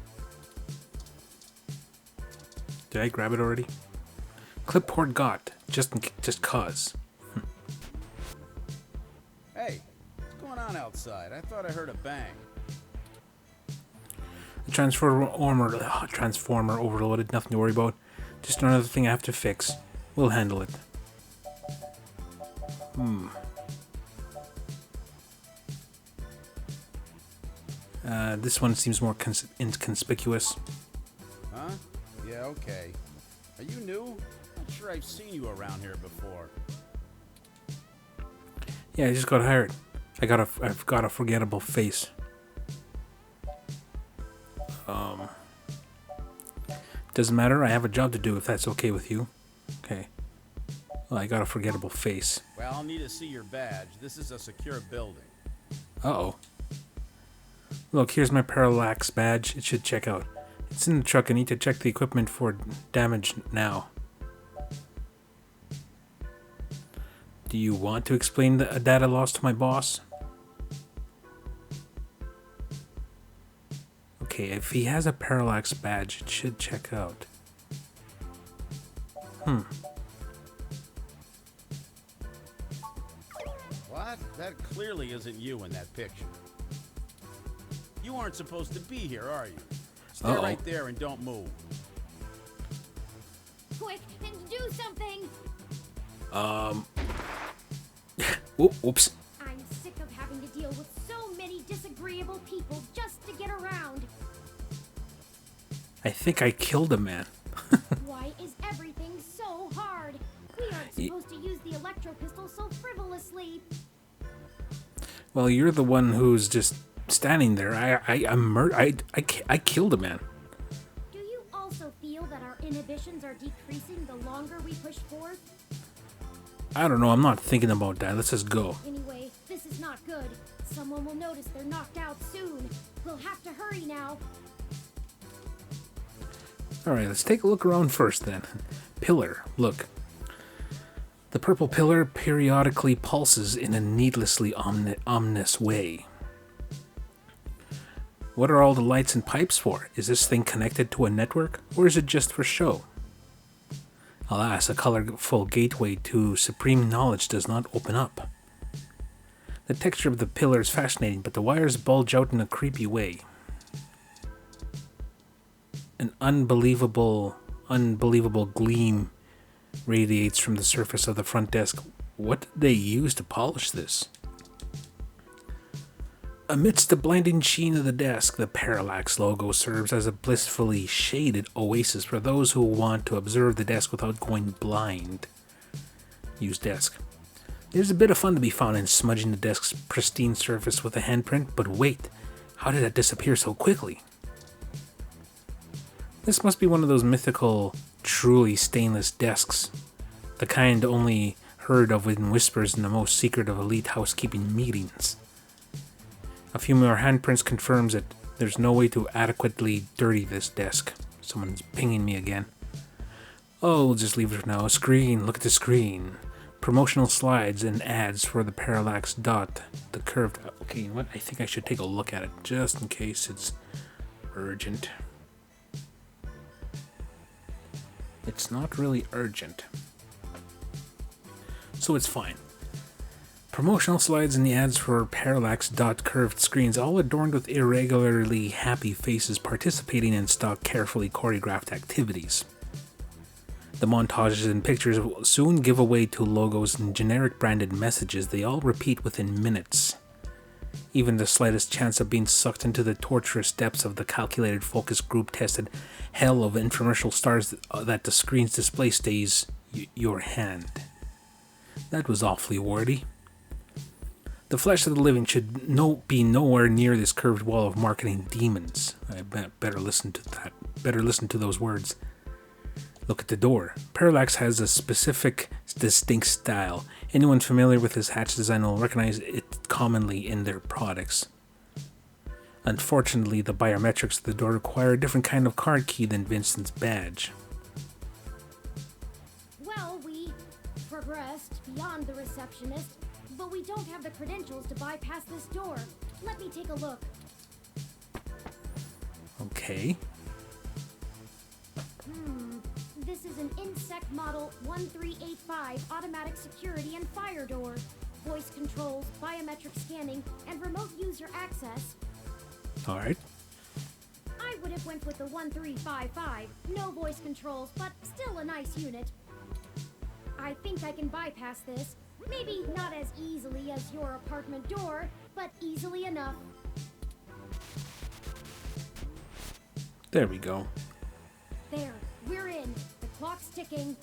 Did I grab it already? Clipboard got. Just cause. Hey, what's going on outside? I thought I heard a bang. The transformer overloaded. Nothing to worry about. Just another thing I have to fix. We'll handle it. This one seems more inconspicuous. Huh? Yeah, okay. Are you new? I'm sure I've seen you around here before. Yeah, I just got hired. I've got a forgettable face. Doesn't matter. I have a job to do. If that's okay with you. Okay. Well, I got a forgettable face. Well, I'll need to see your badge. This is a secure building. Uh-oh. Look, here's my parallax badge. It should check out. It's in the truck. I need to check the equipment for damage now. Do you want to explain the data loss to my boss? Okay, if he has a parallax badge, it should check out. What? That clearly isn't you in that picture. You aren't supposed to be here, are you? Stay right there and don't move. Quick, and do something! Oops. I'm sick of having to deal with so many disagreeable people just to get around. I think I killed a man. Why is everything so hard? We aren't supposed to use the electro pistol so frivolously. Well, you're the one who's just standing there. I killed a man. Do you also feel that our inhibitions are decreasing the longer we push forth? I don't know. I'm not thinking about that. Let's just go. Anyway, this is not good. Someone will notice they're knocked out soon. We'll have to hurry now. Alright, let's take a look around first then. Pillar. Look. The purple pillar periodically pulses in a needlessly ominous way. What are all the lights and pipes for? Is this thing connected to a network, or is it just for show? Alas, a colorful gateway to supreme knowledge does not open up. The texture of the pillar is fascinating, but the wires bulge out in a creepy way. An unbelievable gleam radiates from the surface of the front desk. What did they use to polish this? Amidst the blinding sheen of the desk, the Parallax logo serves as a blissfully shaded oasis for those who want to observe the desk without going blind. Use desk. There's a bit of fun to be found in smudging the desk's pristine surface with a handprint, but wait, how did that disappear so quickly? This must be one of those mythical, truly stainless desks, the kind only heard of in whispers in the most secret of elite housekeeping meetings. A few more handprints confirms that there's no way to adequately dirty this desk. Someone's pinging me again. Oh, we'll just leave it for now. Screen, look at the screen. Promotional slides and ads for the Parallax Dot, the curved... Okay, you know what? I think I should take a look at it, just in case it's urgent. It's not really urgent. So it's fine. Promotional slides and the ads for parallax dot curved screens, all adorned with irregularly happy faces participating in stock carefully choreographed activities. The montages and pictures will soon give away to logos and generic branded messages they all repeat within minutes. Even the slightest chance of being sucked into the torturous depths of the calculated focus group tested hell of infomercial stars that the screen's display stays your hand. That was awfully wordy. The flesh of the living should be nowhere near this curved wall of marketing demons. I better listen to that. Better listen to those words. Look at the door. Parallax has a specific, distinct style. Anyone familiar with his hatch design will recognize it commonly in their products. Unfortunately, the biometrics of the door require a different kind of card key than Vincent's badge. Well, we progressed beyond the receptionist, but we don't have the credentials to bypass this door. Let me take a look. Okay. This is an Insect Model 1385 automatic security and fire door. Voice controls, biometric scanning, and remote user access. Alright. I would have went with the 1355. No voice controls, but still a nice unit. I think I can bypass this. Maybe not as easily as your apartment door, but easily enough. There we go. There, we're in. The clock's ticking.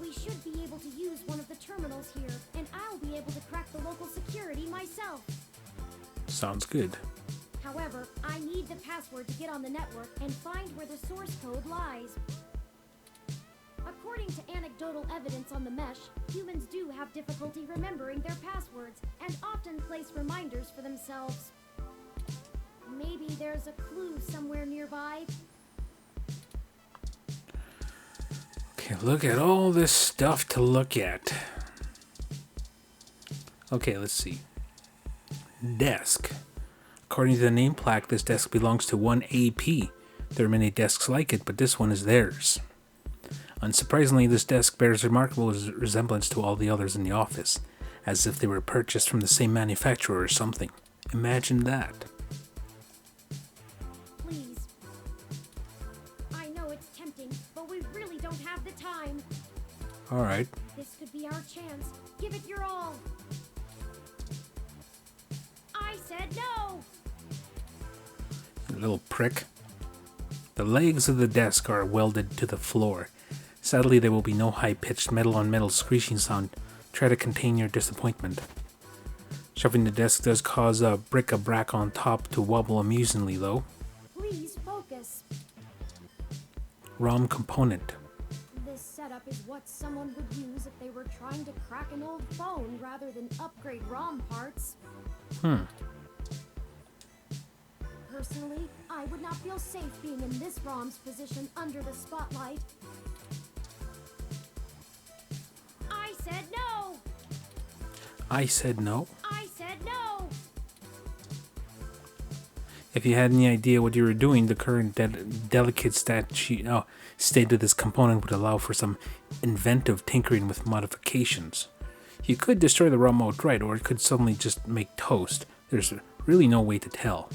We should be able to use one of the terminals here, and I'll be able to crack the local security myself. Sounds good. However, I need the password to get on the network and find where the source code lies. According to anecdotal evidence on the mesh, humans do have difficulty remembering their passwords and often place reminders for themselves. Maybe there's a clue somewhere nearby. Okay, look at all this stuff to look at. Okay, let's see. Desk. According to the name plaque, this desk belongs to one AP. There are many desks like it, but this one is theirs. Unsurprisingly, this desk bears remarkable resemblance to all the others in the office, as if they were purchased from the same manufacturer or something. Imagine that. Please. I know it's tempting, but we really don't have the time. Alright. This could be our chance. Give it your all. I said no! You little prick. The legs of the desk are welded to the floor. Sadly, there will be no high-pitched metal-on-metal screeching sound. Try to contain your disappointment. Shoving the desk does cause a bric-a-brac on top to wobble amusingly, though. Please focus. ROM component. This setup is what someone would use if they were trying to crack an old phone rather than upgrade ROM parts. Personally, I would not feel safe being in this ROM's position under the spotlight. I said no! I said no. I said no! If you had any idea what you were doing, the current delicate state of this component would allow for some inventive tinkering with modifications. You could destroy the ROM outright, or it could suddenly just make toast. There's really no way to tell.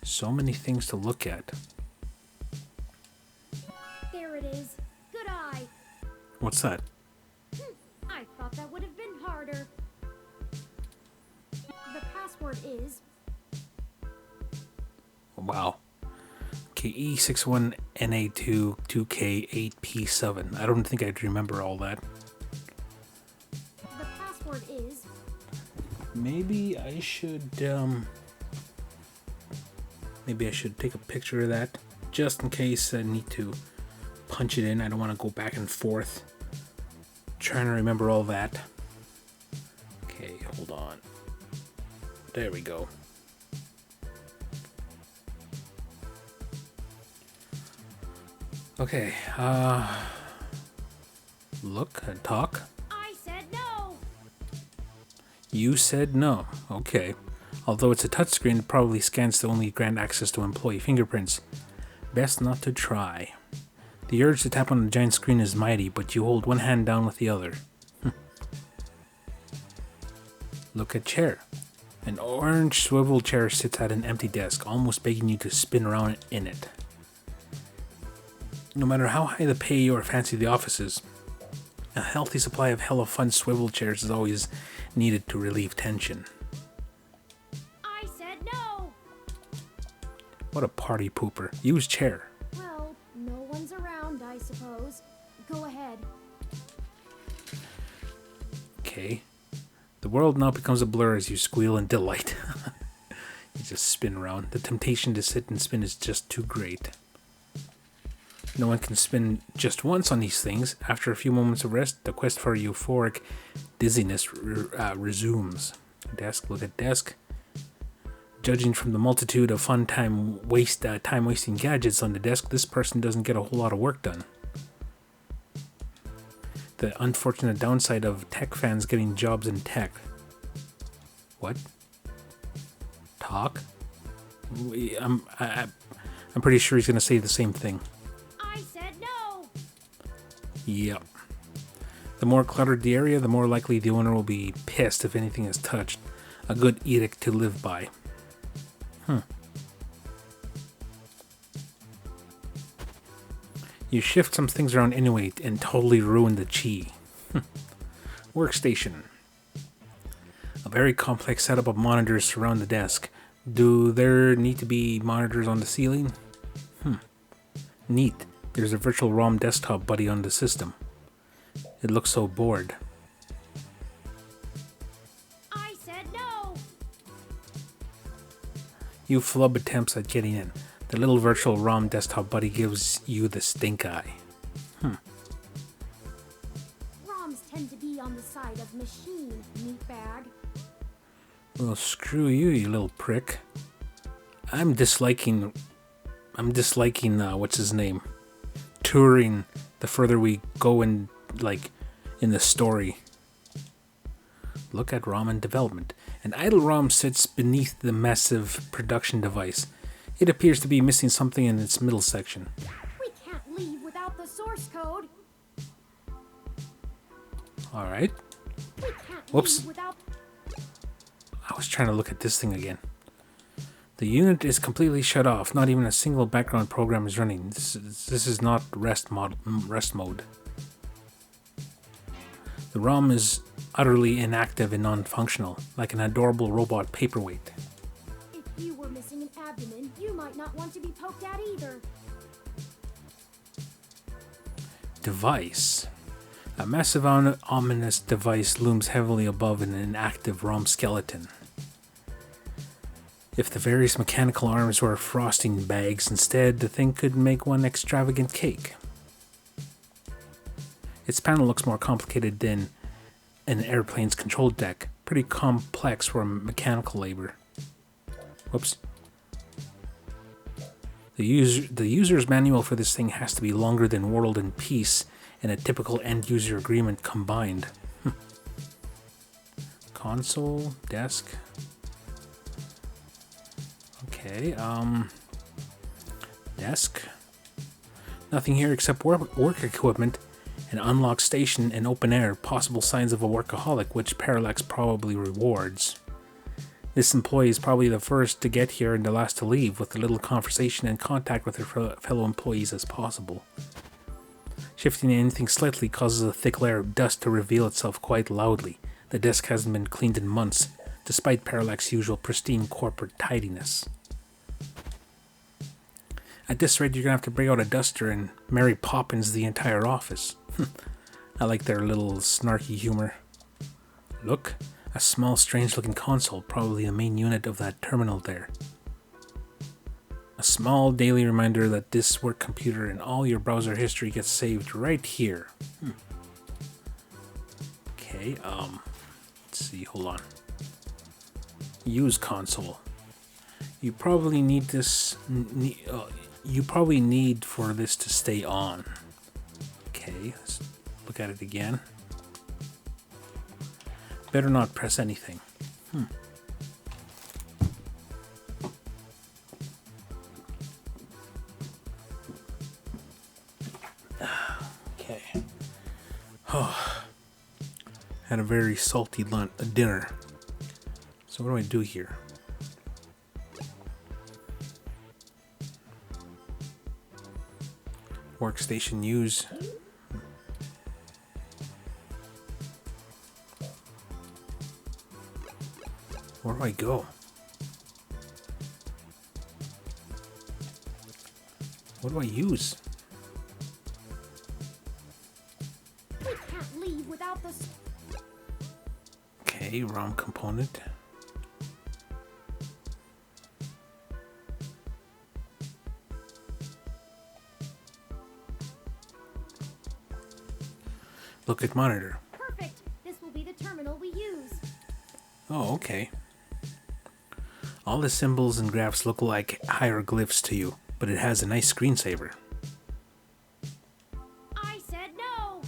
So many things to look at. There it is. Good eye. What's that? I thought that would have been harder. The password is... Wow. Okay, E61NA2 2K8P7. I don't think I'd remember all that. The password is... Maybe I should take a picture of that, just in case I need to punch it in. I don't want to go back and forth trying to remember all that. Okay, hold on. There we go. Okay, look and talk. I said no! You said no. Okay. Although it's a touchscreen, it probably scans to only grant access to employee fingerprints. Best not to try. The urge to tap on the giant screen is mighty, but you hold one hand down with the other. Look at chair. An orange swivel chair sits at an empty desk, almost begging you to spin around in it. No matter how high the pay or fancy the office is, a healthy supply of hella fun swivel chairs is always needed to relieve tension. I said no! What a party pooper. Use chair. Well, no one's around, I suppose. Go ahead. Okay. The world now becomes a blur as you squeal in delight. You just spin around. The temptation to sit and spin is just too great. No one can spin just once on these things. After a few moments of rest, the quest for euphoric dizziness resumes. Desk, look at desk. Judging from the multitude of fun time-wasting gadgets on the desk, this person doesn't get a whole lot of work done. The unfortunate downside of tech fans getting jobs in tech. What? Talk? I'm pretty sure he's going to say the same thing. I said no! Yep. The more cluttered the area, the more likely the owner will be pissed if anything is touched. A good edict to live by. You shift some things around anyway and totally ruin the chi. Workstation. A very complex setup of monitors surround the desk. Do there need to be monitors on the ceiling? Neat. There's a virtual ROM desktop buddy on the system. It looks so bored. I said no! You flub attempts at getting in. The little virtual ROM desktop buddy gives you the stink eye. ROMs tend to be on the side of machine, meatbag. Well, screw you, you little prick. I'm disliking what's his name? Turing the further we go in the story. Look at ROM in development. An idle ROM sits beneath the massive production device. It appears to be missing something in its middle section. We can't leave without the source code. Alright. We can't Whoops. leave without... I was trying to look at this thing again. The unit is completely shut off. Not even a single background program is running. This is not rest mode. The ROM is utterly inactive and non-functional, like an adorable robot paperweight. If you were missing an abdomen, you might not want to be poked at either. Device. A massive ominous device looms heavily above an inactive ROM skeleton. If the various mechanical arms were frosting bags instead, the thing could make one extravagant cake. Its panel looks more complicated than an airplane's control deck. Pretty complex for mechanical labor. Whoops. The user's manual for this thing has to be longer than World and Peace and a typical end-user agreement combined. Console, desk. Okay, desk. Nothing here except work equipment, an unlocked station, and open air, possible signs of a workaholic, which Parallax probably rewards. This employee is probably the first to get here and the last to leave, with a little conversation and contact with her fellow employees as possible. Shifting anything slightly causes a thick layer of dust to reveal itself quite loudly. The desk hasn't been cleaned in months, despite Parallax's usual pristine corporate tidiness. At this rate, you're gonna have to bring out a duster and Mary Poppins the entire office. I like their little snarky humor. Look, a small, strange-looking console, probably the main unit of that terminal there. A small daily reminder that this work computer and all your browser history gets saved right here. Okay, let's see, hold on. Use console. You probably need this. You probably need for this to stay on. Okay, let's look at it again. Better not press anything. Okay. Oh, had a very salty dinner. So what do I do here? Workstation use. Where do I go? What do I use? We can't leave without the... Okay, ROM component. Look at monitor. Perfect! This will be the terminal we use. Oh, okay. All the symbols and graphs look like hieroglyphs to you, but it has a nice screensaver. I said no!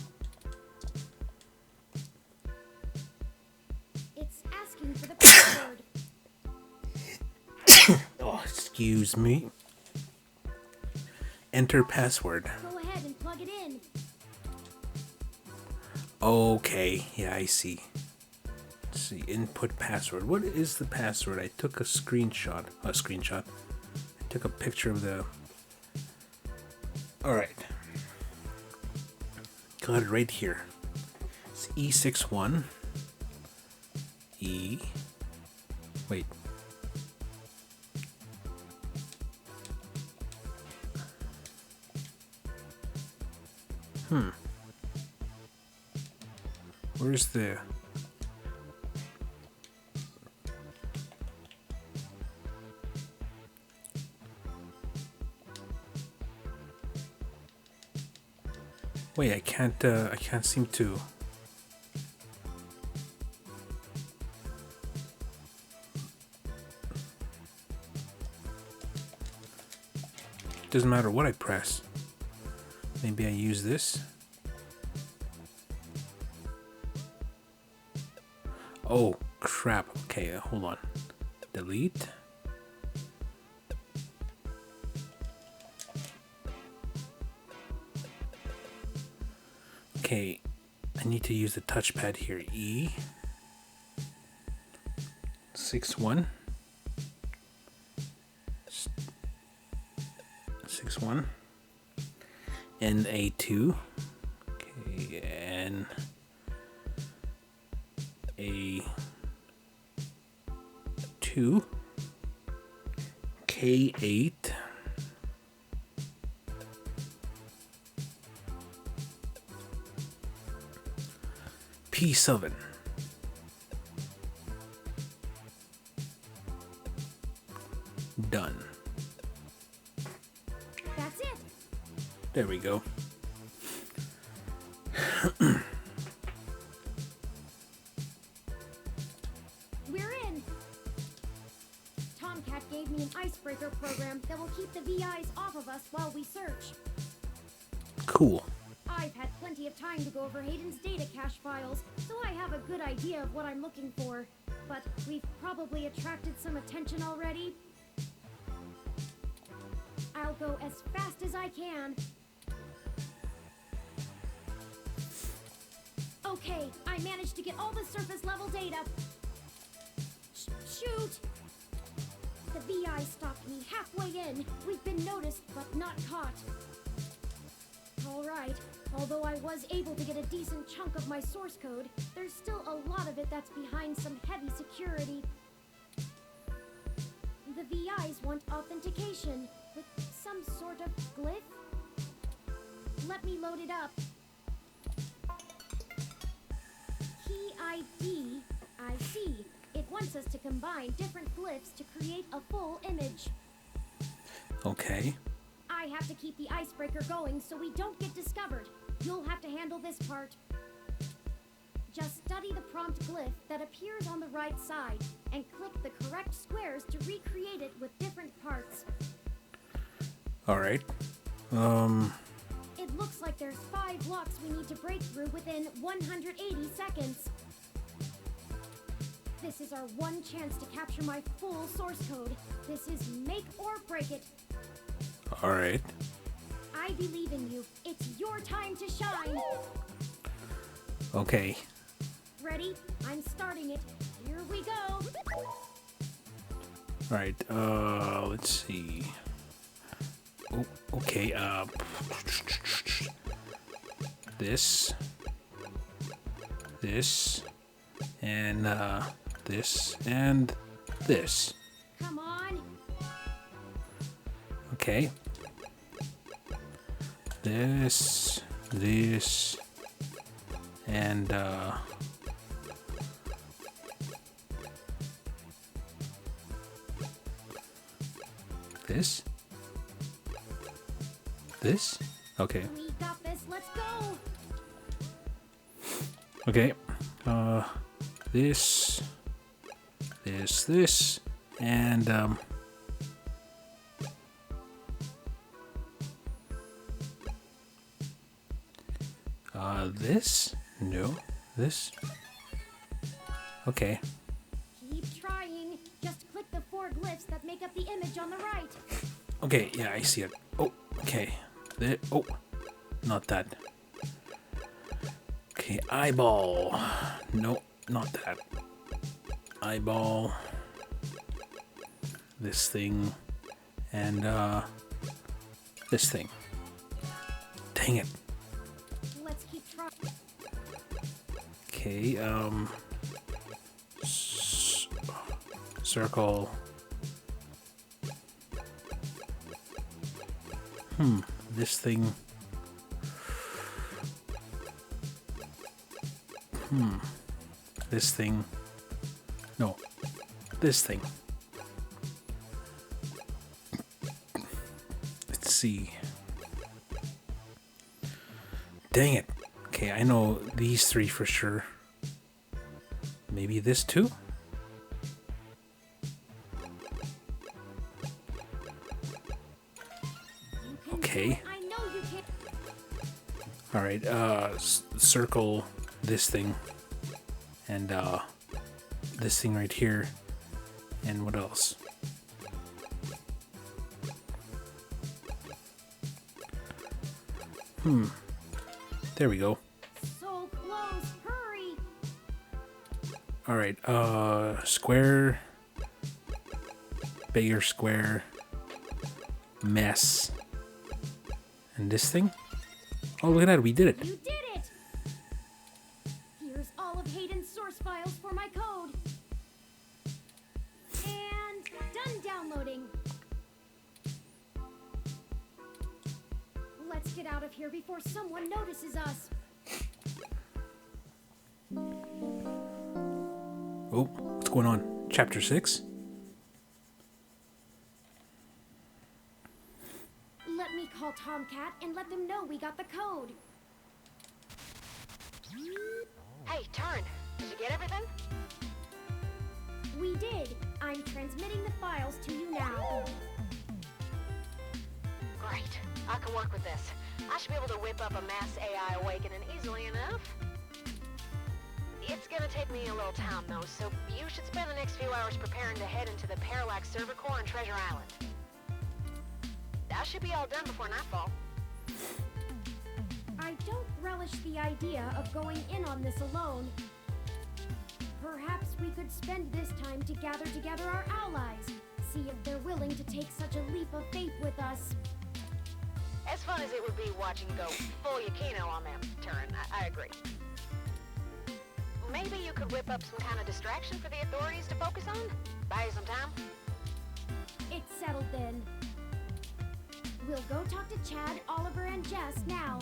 It's asking for the password. Oh, excuse me. Enter password. Go ahead and plug it in. Okay, yeah, I see. Let's see, input password. What is the password? I took a screenshot. I took a picture of the... Alright. Got it right here. It's E61. E... Wait. Where's the... Wait, I can't seem to... Doesn't matter what I press. Maybe I use this. Oh, crap. Okay, hold on. Delete. Okay, I need to use the touchpad here. E. 61. 61. And A2. Okay, and A2. K8. P7. Done. That's it. There we go. We're in. Tomcat gave me an icebreaker program that will keep the VIs off of us while we search. Cool. I've had plenty of time to go over Hayden's data cache files, so I have a good idea of what I'm looking for. But we've probably attracted some attention already. I'll go as fast as I can. Okay, I managed to get all the surface level data. Shoot! The VI stopped me halfway in. We've been noticed, but not caught. Alright, although I was able to get a decent chunk of my source code, there's still a lot of it that's behind some heavy security. The VIs want authentication with some sort of glyph. Let me load it up. Key ID, I see. It wants us to combine different glyphs to create a full image. Okay. I have to keep the icebreaker going so we don't get discovered. You'll have to handle this part. Just study the prompt glyph that appears on the right side and click the correct squares to recreate it with different parts. Alright. It looks like there's 5 locks we need to break through within 180 seconds. This is our one chance to capture my full source code. This is make or break it. Alright. I believe in you. It's your time to shine. Okay. Ready? I'm starting it. Here we go. Alright, let's see. Oh, okay, this, and, this, and this. Come on. Okay. This, and, this? This? Okay. We got this. Let's go. Okay. This, and, this? No. This? Okay. Keep trying. Just click the 4 glyphs that make up the image on the right. Okay, yeah, I see it. Oh, okay. There, oh, not that. Okay, eyeball. No, not that. Eyeball. This thing. And, this thing. Dang it. Let's keep trying. Okay, circle. This thing. This thing. No, this thing. Let's see. Dang it. Okay, I know these 3 for sure. Maybe this too? Okay. I know you can. Alright, circle this thing. And, this thing right here. And what else? There we go. So close. Hurry. Alright, square. Bigger square. Mess. And this thing? Oh, look at that, we did it. You did it. Here's all of Hayden's source files for my code. And done downloading. Let's get out of here before someone notices us. Oh, what's going on? Chapter 6? Let me call Tomcat and let them know we got the code. Hey, Turn, did you get everything? We did. I'm transmitting the files to you now. Great. I can work with this. I should be able to whip up a mass AI awakening easily enough. It's gonna take me a little time, though, so you should spend the next few hours preparing to head into the Parallax server core on Treasure Island. I should be all done before nightfall. I don't relish the idea of going in on this alone. Perhaps we could spend this time to gather together our allies, see if they're willing to take such a leap of faith with us. As fun as it would be watching you go full Yukino on them, Turin, I agree. Maybe you could whip up some kind of distraction for the authorities to focus on? Buy you some time? It's settled then. We'll go talk to Chad, Oliver, and Jess now.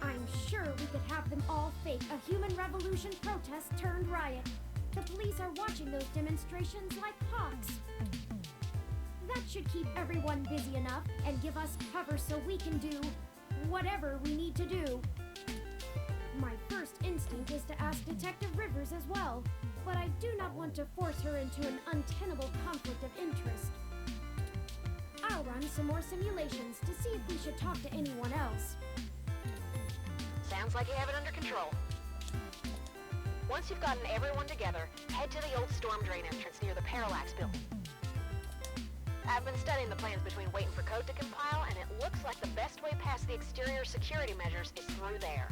I'm sure we could have them all fake a human revolution protest turned riot. The police are watching those demonstrations like hawks. That should keep everyone busy enough and give us cover so we can do whatever we need to do. My first instinct is to ask Detective Rivers as well, but I do not want to force her into an untenable conflict of interest. I'll run some more simulations to see if we should talk to anyone else. Sounds like you have it under control. Once you've gotten everyone together, head to the old storm drain entrance near the Parallax building. I've been studying the plans between waiting for code to compile, and it looks like the best way past the exterior security measures is through there.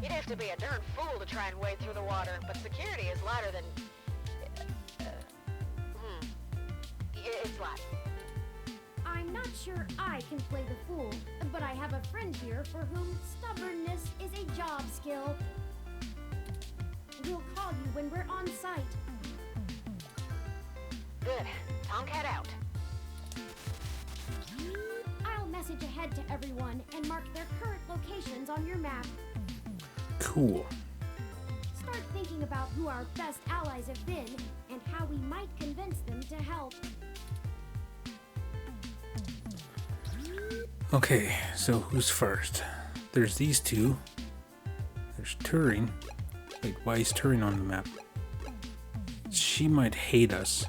You'd have to be a darn fool to try and wade through the water, but security is lighter than... It's light. I'm not sure I can play the fool, but I have a friend here for whom stubbornness is a job skill. We'll call you when we're on site. Good. Tomcat out. I'll message ahead to everyone and mark their current locations on your map. Cool. Start thinking about who our best allies have been and how we might convince them to help. Okay, so who's first? There's these two. There's Turing. Wait, why is Turing on the map? She might hate us.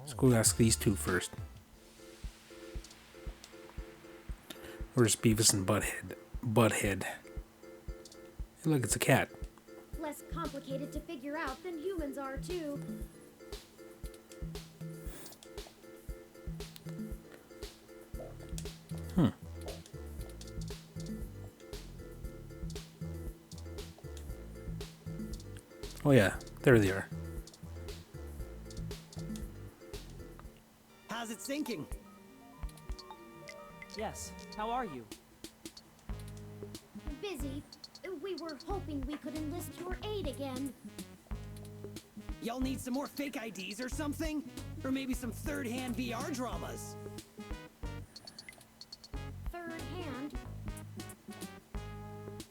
Let's go ask these two first. Where's Beavis and Butthead? Hey, look, it's a cat. Less complicated to figure out than humans are, too. Oh yeah, there they are. How's it sinking? Yes, how are you? Busy. We were hoping we could enlist your aid again. Y'all need some more fake IDs or something? Or maybe some third-hand VR dramas? Third hand?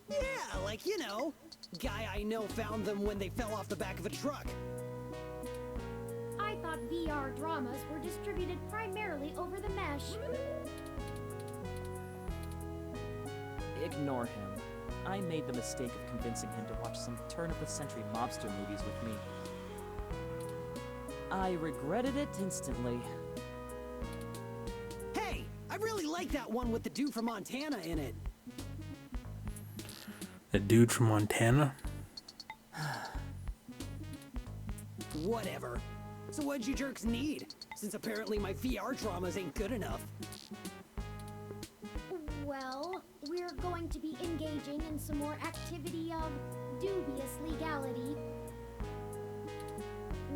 Yeah, like, you know, guy I know found them when they fell off the back of a truck. I thought VR dramas were distributed primarily over the mesh. Ignore him. I made the mistake of convincing him to watch some turn-of-the-century mobster movies with me. I regretted it instantly. Hey, I really like that one with the dude from Montana in it. The dude from Montana? Whatever. So what'd you jerks need? Since apparently my VR dramas ain't good enough. Well, we're going to be engaging in some more activity of dubious legality.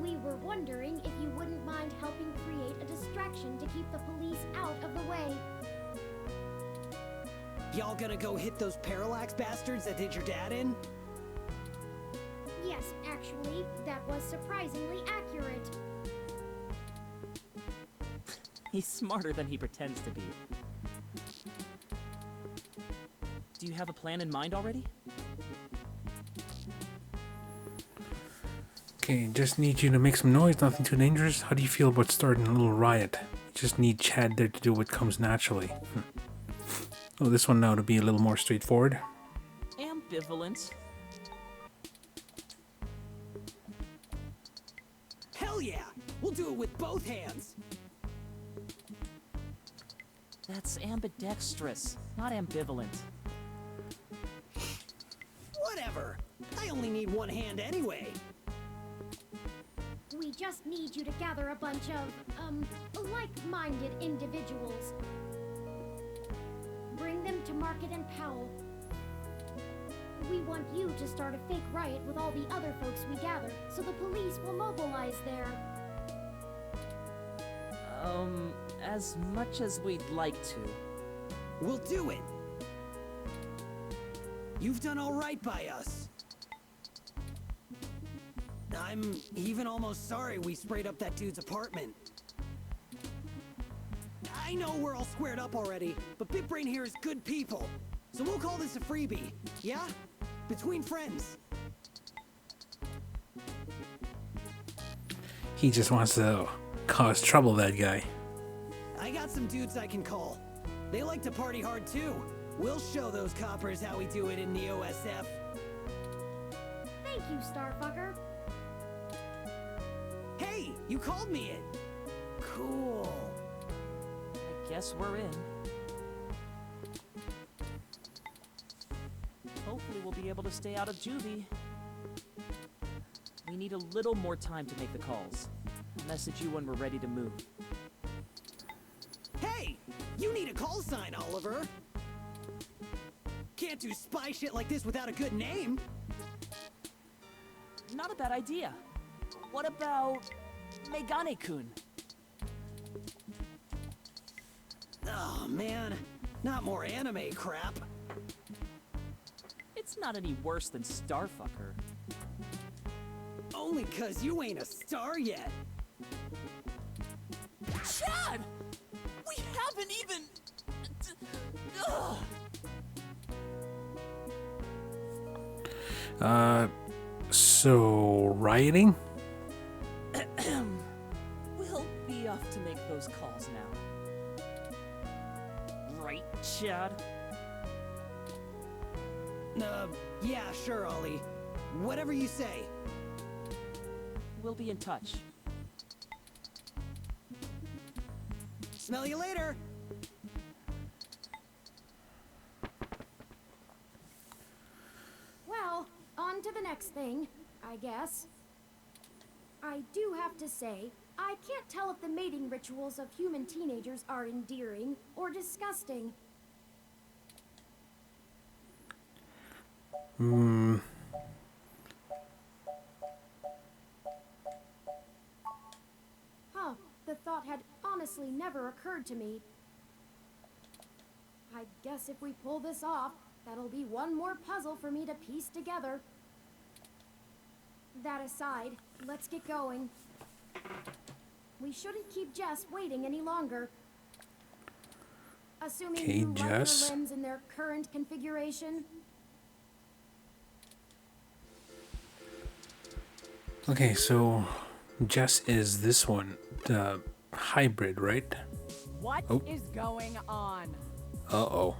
We were wondering if you wouldn't mind helping create a distraction to keep the police out of the way. Y'all gonna go hit those parallax bastards that did your dad in? Yes, actually, that was surprisingly accurate. He's smarter than he pretends to be. Do you have a plan in mind already? Okay, just need you to make some noise, nothing too dangerous. How do you feel about starting a little riot? You just need Chad there to do what comes naturally. Oh, this one now to be a little more straightforward. Ambivalent. Hell yeah! We'll do it with both hands! That's ambidextrous, not ambivalent. Whatever. I only need one hand anyway. We just need you to gather a bunch of, like-minded individuals. Bring them to Market and Powell. We want you to start a fake riot with all the other folks we gather, so the police will mobilize there. As much as we'd like to. We'll do it. You've done all right by us. I'm even almost sorry we sprayed up that dude's apartment. I know we're all squared up already, but Big Brain here is good people. So we'll call this a freebie, yeah? Between friends. He just wants to cause trouble, that guy. I got some dudes I can call. They like to party hard too. We'll show those coppers how we do it in the OSF. Thank you, Starfucker. Hey, you called me it. Cool. I guess we're in. Hopefully we'll be able to stay out of juvie. We need a little more time to make the calls. message you when we're ready to move. Hey! You need a call sign, Oliver! Can't do spy shit like this without a good name! Not a bad idea. What about Megane-kun? Oh man, not more anime crap. It's not any worse than Starfucker. Only 'cause you ain't a star yet. Chad! We haven't even... So rioting? We'll be off to make those calls now. Right, Chad? Yeah, sure, Ollie. Whatever you say. We'll be in touch. Smell you later! Well, on to the next thing, I guess. I do have to say, I can't tell if the mating rituals of human teenagers are endearing or disgusting. Huh, the thought had honestly never occurred to me. I guess if we pull this off, that'll be one more puzzle for me to piece together. That aside, let's get going. We shouldn't keep Jess waiting any longer. Assuming Okay, you like her Jess. limbs in their current configuration. Okay, so Jess is this one, the hybrid, right? What is going on? Uh-oh.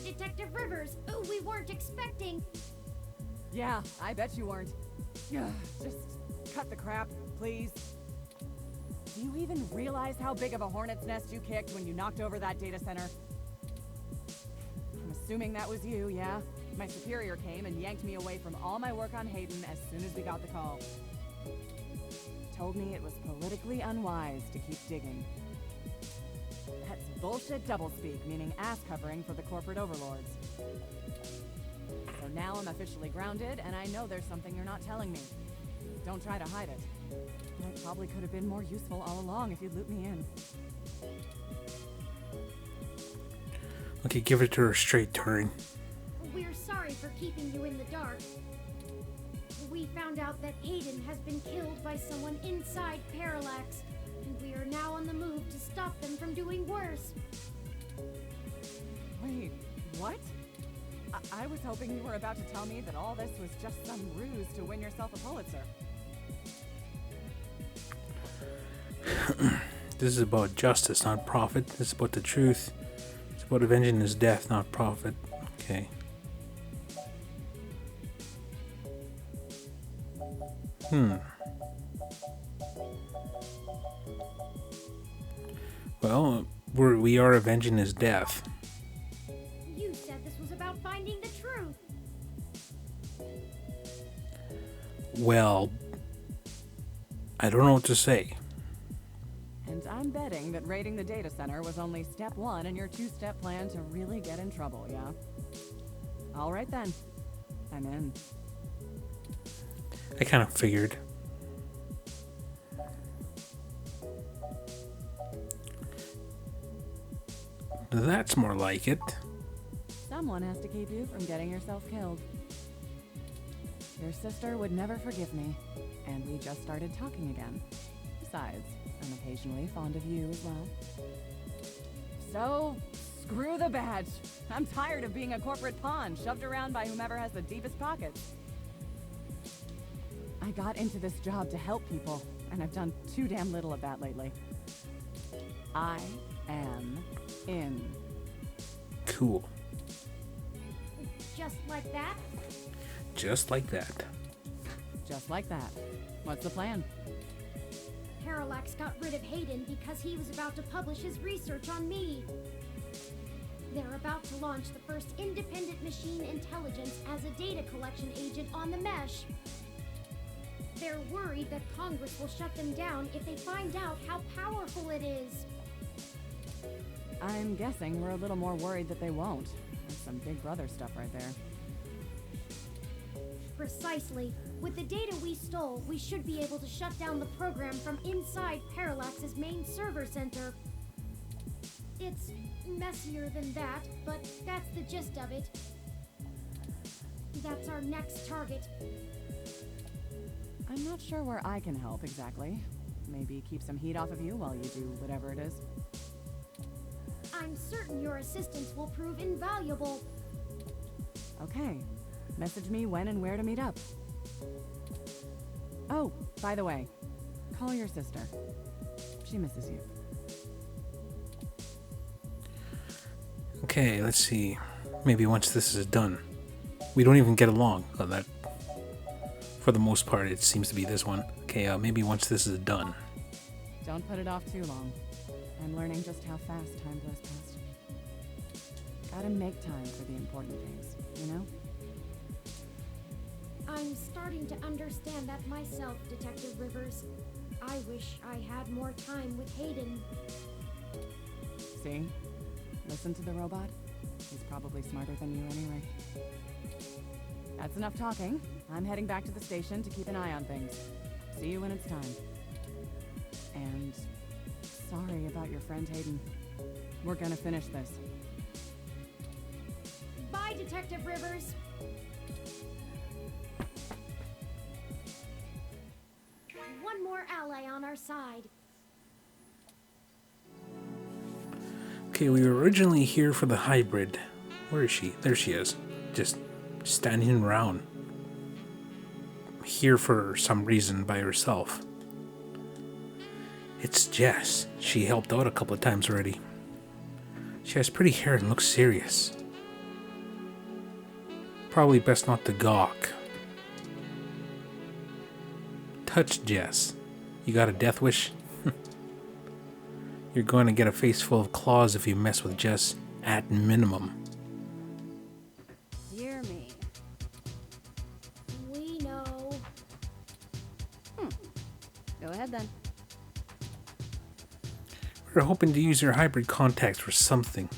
Detective Rivers, we weren't expecting. Yeah, I bet you weren't. Just cut the crap, please. Do you even realize how big of a hornet's nest you kicked when you knocked over that data center? I'm assuming that was you, yeah? My superior came and yanked me away from all my work on Hayden as soon as we got the call. Told me it was politically unwise to keep digging. That's bullshit doublespeak, meaning ass covering for the corporate overlords. So now I'm officially grounded, and I know there's something you're not telling me. Don't try to hide it. I probably could have been more useful all along if you'd loop me in. Okay, give it to her straight, Turing. We're sorry for keeping you in the dark. We found out that Hayden has been killed by someone inside Parallax, and we are now on the move to stop them from doing worse. Wait, what? I was hoping you were about to tell me that all this was just some ruse to win yourself a Pulitzer. This is about justice, not profit. This is about the truth. It's about avenging his death, not profit. Okay. Well, we are avenging his death. You said this was about finding the truth. Well, I don't know what to say. And I'm betting that raiding the data center was only step one in your two-step plan to really get in trouble, yeah? All right then. I'm in. I kind of figured. That's more like it. Someone has to keep you from getting yourself killed. Your sister would never forgive me, and we just started talking again. Besides, I'm occasionally fond of you as well. So, screw the badge. I'm tired of being a corporate pawn shoved around by whomever has the deepest pockets. I got into this job to help people, and I've done too damn little of that lately. I am in. Cool. Just like that? Just like that. Just like that. What's the plan? Parallax got rid of Hayden because he was about to publish his research on me. They're about to launch the first independent machine intelligence as a data collection agent on the mesh. They're worried that Congress will shut them down if they find out how powerful it is. I'm guessing we're a little more worried that they won't. That's some Big Brother stuff right there. Precisely. With the data we stole, we should be able to shut down the program from inside Parallax's main server center. It's messier than that, but that's the gist of it. That's our next target. I'm not sure where I can help exactly. Maybe keep some heat off of you while you do whatever it is. I'm certain your assistance will prove invaluable. Okay. Message me when and where to meet up. Oh, by the way, call your sister. She misses you. Okay, let's see. Maybe once this is done. We don't even get along on that. For the most part, it seems to be this one. Okay, maybe once this is done. Don't put it off too long. I'm learning just how fast time goes past. Gotta make time for the important things, you know? I'm starting to understand that myself, Detective Rivers. I wish I had more time with Hayden. See? Listen to the robot. He's probably smarter than you anyway. That's enough talking. I'm heading back to the station to keep an eye on things. See you when it's time. And sorry about your friend Hayden. We're gonna finish this. Bye, Detective Rivers. One more ally on our side. Okay, we were originally here for the hybrid. Where is she? There she is. Just standing around. Here for some reason by herself. It's Jess. She helped out a couple of times already. She has pretty hair and looks serious. Probably best not to gawk. Touch Jess. You got a death wish? You're going to get a face full of claws if you mess with Jess, at minimum. Dear me. We know. Go ahead then. We're hoping to use your hybrid contacts for something.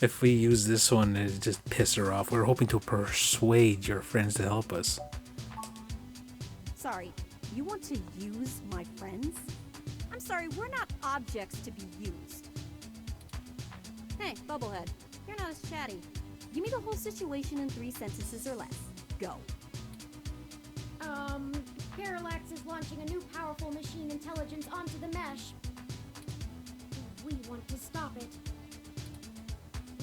If we use this one, it'd just piss her off. We're hoping to persuade your friends to help us. Sorry, you want to use my friends? I'm sorry, we're not objects to be used. Hey, Bubblehead, you're not as chatty. Give me the whole situation in 3 sentences or less. Go. Parallax is launching a new powerful machine intelligence onto the mesh. We want to stop it.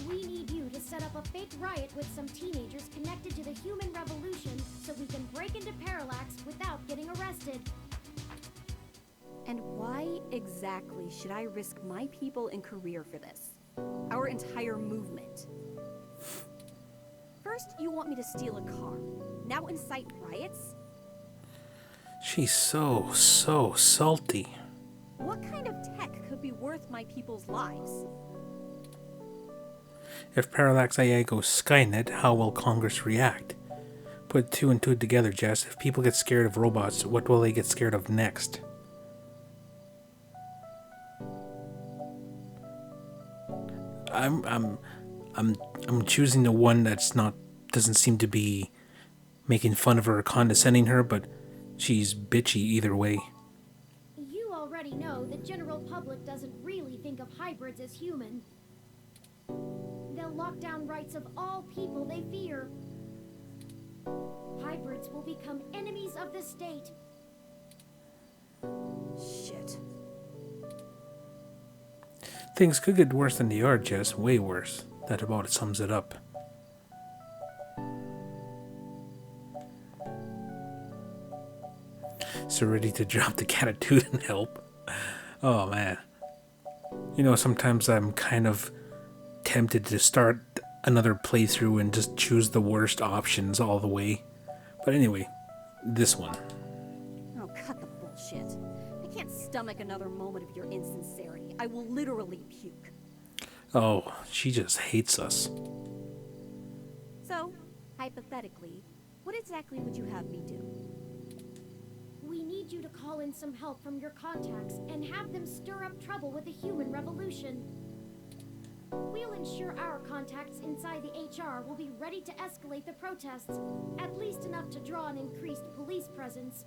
We need you to set up a fake riot with some teenagers connected to the human revolution so we can break into Parallax without getting arrested. And why exactly should I risk my people and career for this? Our entire movement. First, you want me to steal a car. Now incite riots? She's so salty. What kind of tech could be worth my people's lives? If Parallax AI goes Skynet, how will Congress react? Put 2 and 2 together, Jess. If people get scared of robots, what will they get scared of next? I'm choosing the one that's not, doesn't seem to be making fun of her or condescending her, but she's bitchy either way. You already know the general public doesn't really think of hybrids as human. They'll lock down rights of all people they fear. Hybrids will become enemies of the state. Shit. Things could get worse than they are, Jess. Way worse. That about sums it up. So ready to drop the attitude and help. Oh man. You know, sometimes I'm kind of tempted to start another playthrough and just choose the worst options all the way. But anyway, this one. Oh, cut the bullshit. I can't stomach another moment of your insincerity. I will literally puke. Oh, she just hates us. So, hypothetically, What exactly would you have me do? We need you to call in some help from your contacts and have them stir up trouble with the human revolution. We'll ensure our contacts inside the HR will be ready to escalate the protests, at least enough to draw an increased police presence.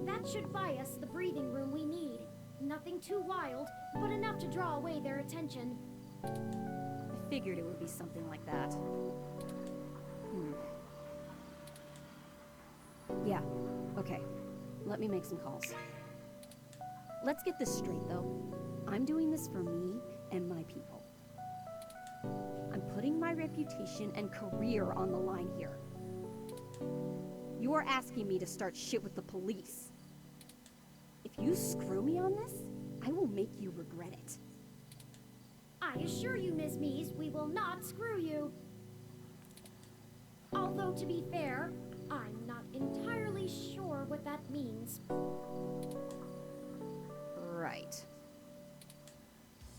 That should buy us the breathing room we need. Nothing too wild, but enough to draw away their attention. I figured it would be something like that. Yeah, okay. Let me make some calls. Let's get this straight, though. I'm doing this for me and my people. I'm putting my reputation and career on the line here. You're asking me to start shit with the police. If you screw me on this, I will make you regret it. I assure you, Miss Mees, we will not screw you. Although, to be fair, I'm not entirely sure what that means. Right.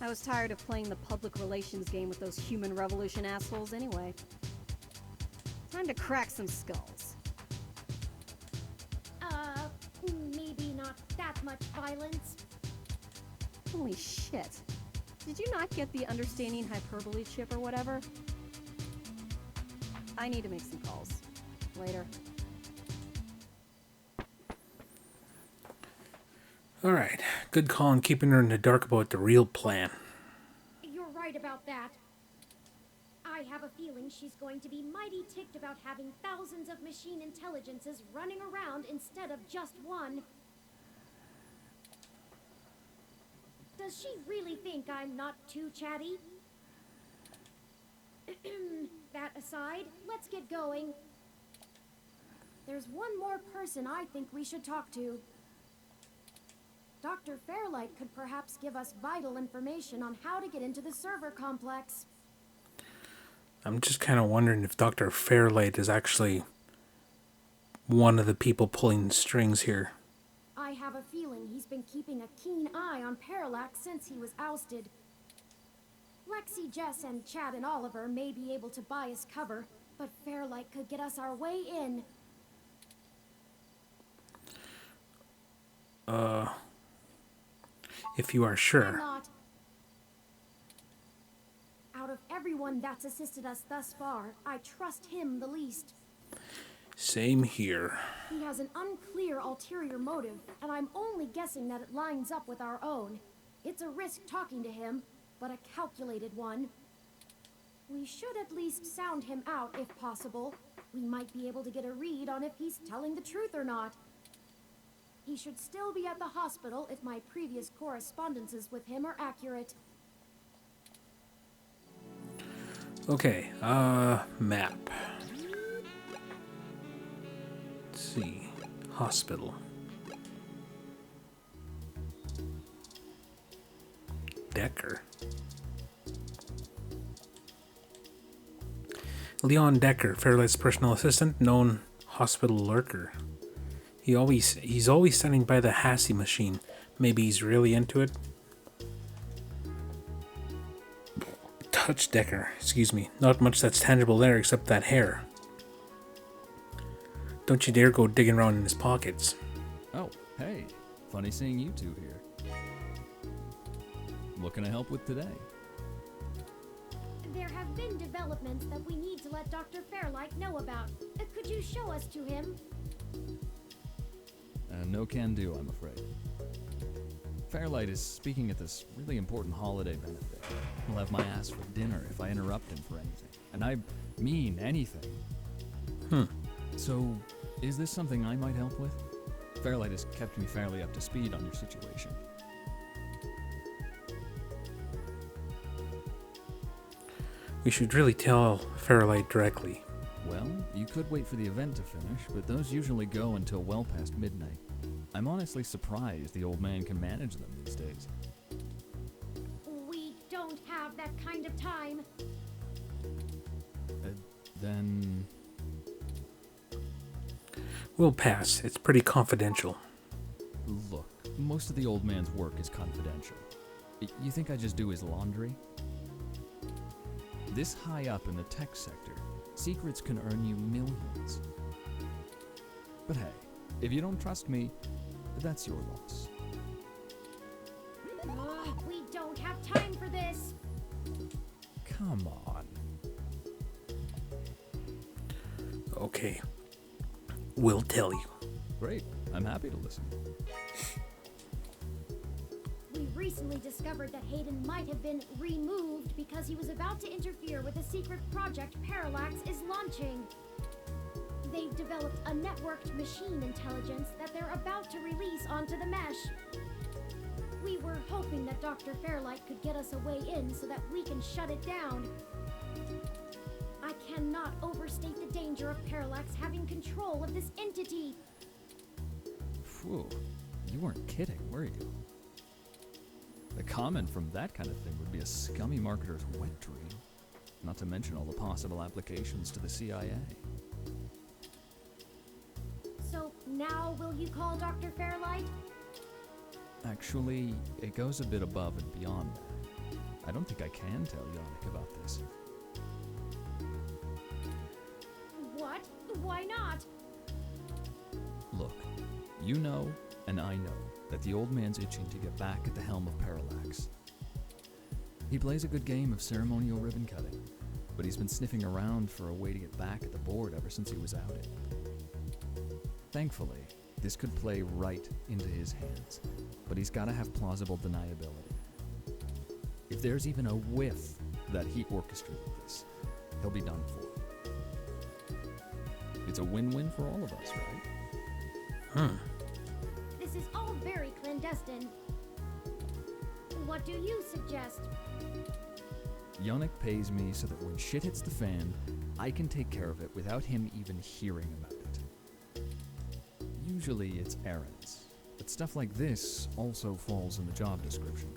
I was tired of playing the public relations game with those human revolution assholes anyway. Time to crack some skulls. Maybe not that much violence. Holy shit. Did you not get the understanding hyperbole chip or whatever? I need to make some calls. Later. Alright, good call on keeping her in the dark about the real plan. You're right about that. I have a feeling she's going to be mighty ticked about having thousands of machine intelligences running around instead of just one. Does she really think I'm not too chatty? That aside, let's get going. There's one more person I think we should talk to. Dr. Fairlight could perhaps give us vital information on how to get into the server complex. I'm just kind of wondering if Dr. Fairlight is actually one of the people pulling the strings here. I have a feeling he's been keeping a keen eye on Parallax since he was ousted. Lexi, Jess, and Chad and Oliver may be able to buy us cover, but Fairlight could get us our way in. If you are sure. Not. Out of everyone that's assisted us thus far, I trust him the least. Same here. He has an unclear ulterior motive, and I'm only guessing that it lines up with our own. It's a risk talking to him, but a calculated one. We should at least sound him out if possible. We might be able to get a read on if he's telling the truth or not. He should still be at the hospital if my previous correspondences with him are accurate. Okay, map. Let's see. Hospital. Decker. Leon Decker, Fairlight's personal assistant, known hospital lurker. He's always standing by the Hassie machine. Maybe he's really into it. Touch Decker, excuse me. Not much that's tangible there except that hair. Don't you dare go digging around in his pockets. Oh, hey. Funny seeing you two here. What can I help with today? There have been developments that we need to let Dr. Fairlight know about. Could you show us to him? No can do, I'm afraid. Fairlight is speaking at this really important holiday benefit. He'll have my ass for dinner if I interrupt him for anything. And I mean anything. So, is this something I might help with? Fairlight has kept me fairly up to speed on your situation. We should really tell Fairlight directly. Well, you could wait for the event to finish, but those usually go until well past midnight. I'm honestly surprised the old man can manage them these days. We don't have that kind of time. Then... We'll pass. It's pretty confidential. Look, most of the old man's work is confidential. You think I just do his laundry? This high up in the tech sector, Secrets can earn you millions. But hey, if you don't trust me, that's your loss. We don't have time for this. Come on. Okay. We'll tell you. Great. I'm happy to listen. We recently discovered that Hayden might have been removed because he was about to interfere with a secret project Parallax is launching. They've developed a networked machine intelligence that they're about to release onto the mesh. We were hoping that Dr. Fairlight could get us a way in so that we can shut it down. I cannot overstate the danger of Parallax having control of this entity. Phew, you weren't kidding, were you? The comment from that kind of thing would be a scummy marketer's wet dream. Not to mention all the possible applications to the CIA. So now will you call Dr. Fairlight? Actually, it goes a bit above and beyond that. I don't think I can tell Yannick about this. What? Why not? Look, you know, and I know, that the old man's itching to get back at the helm of Parallax. He plays a good game of ceremonial ribbon cutting, but he's been sniffing around for a way to get back at the board ever since he was outed. Thankfully, this could play right into his hands, but he's gotta have plausible deniability. If there's even a whiff that he orchestrated this, he'll be done for. It's a win-win for all of us, right? This is all very clandestine. What do you suggest? Yannick pays me so that when shit hits the fan, I can take care of it without him even hearing about it. Usually it's errands, but stuff like this also falls in the job description.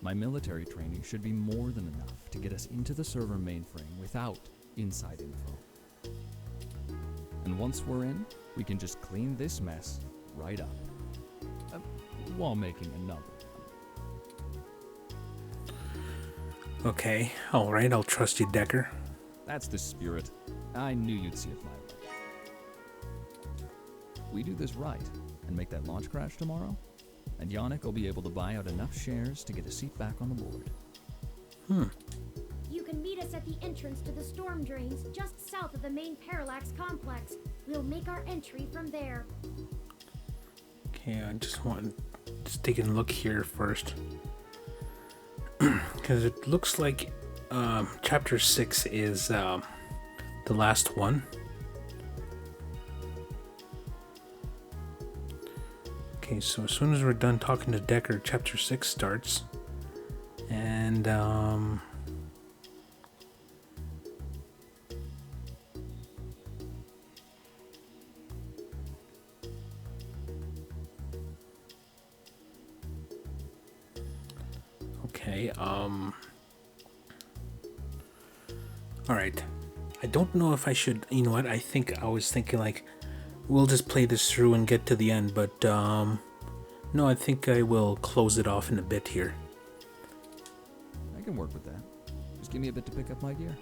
My military training should be more than enough to get us into the server mainframe without inside info. And once we're in, we can just clean this mess right up, while making another one. Okay, alright, I'll trust you, Decker. That's the spirit. I knew you'd see it my way. We do this right, and make that launch crash tomorrow, and Yannick will be able to buy out enough shares to get a seat back on the board. You can meet us at the entrance to the storm drains just south of the main Parallax complex. We'll make our entry from there. Okay, I just taking a look here first. Because it looks like chapter 6 is the last one. Okay, so as soon as we're done talking to Decker, chapter 6 starts. And okay, alright. I don't know if I should, you know what, I was thinking like, we'll just play this through and get to the end, but no, I think I will close it off in a bit here. I can work with that. Just give me a bit to pick up my gear.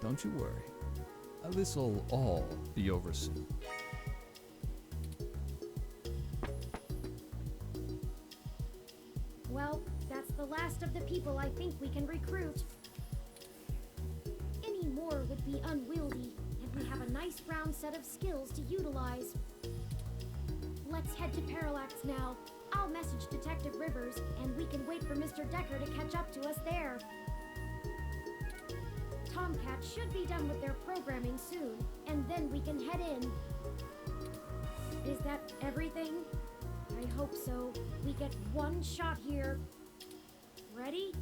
Don't you worry. This'll all be over soon. Well, that's the last of the people I think we can recruit. Any more would be unwieldy, and we have a nice round set of skills to utilize. Let's head to Parallax now. I'll message Detective Rivers, and we can wait for Mr. Decker to catch up to us there. Tomcat should be done with their programming soon, and then we can head in. Is that everything? I hope so. We get one shot here. Ready?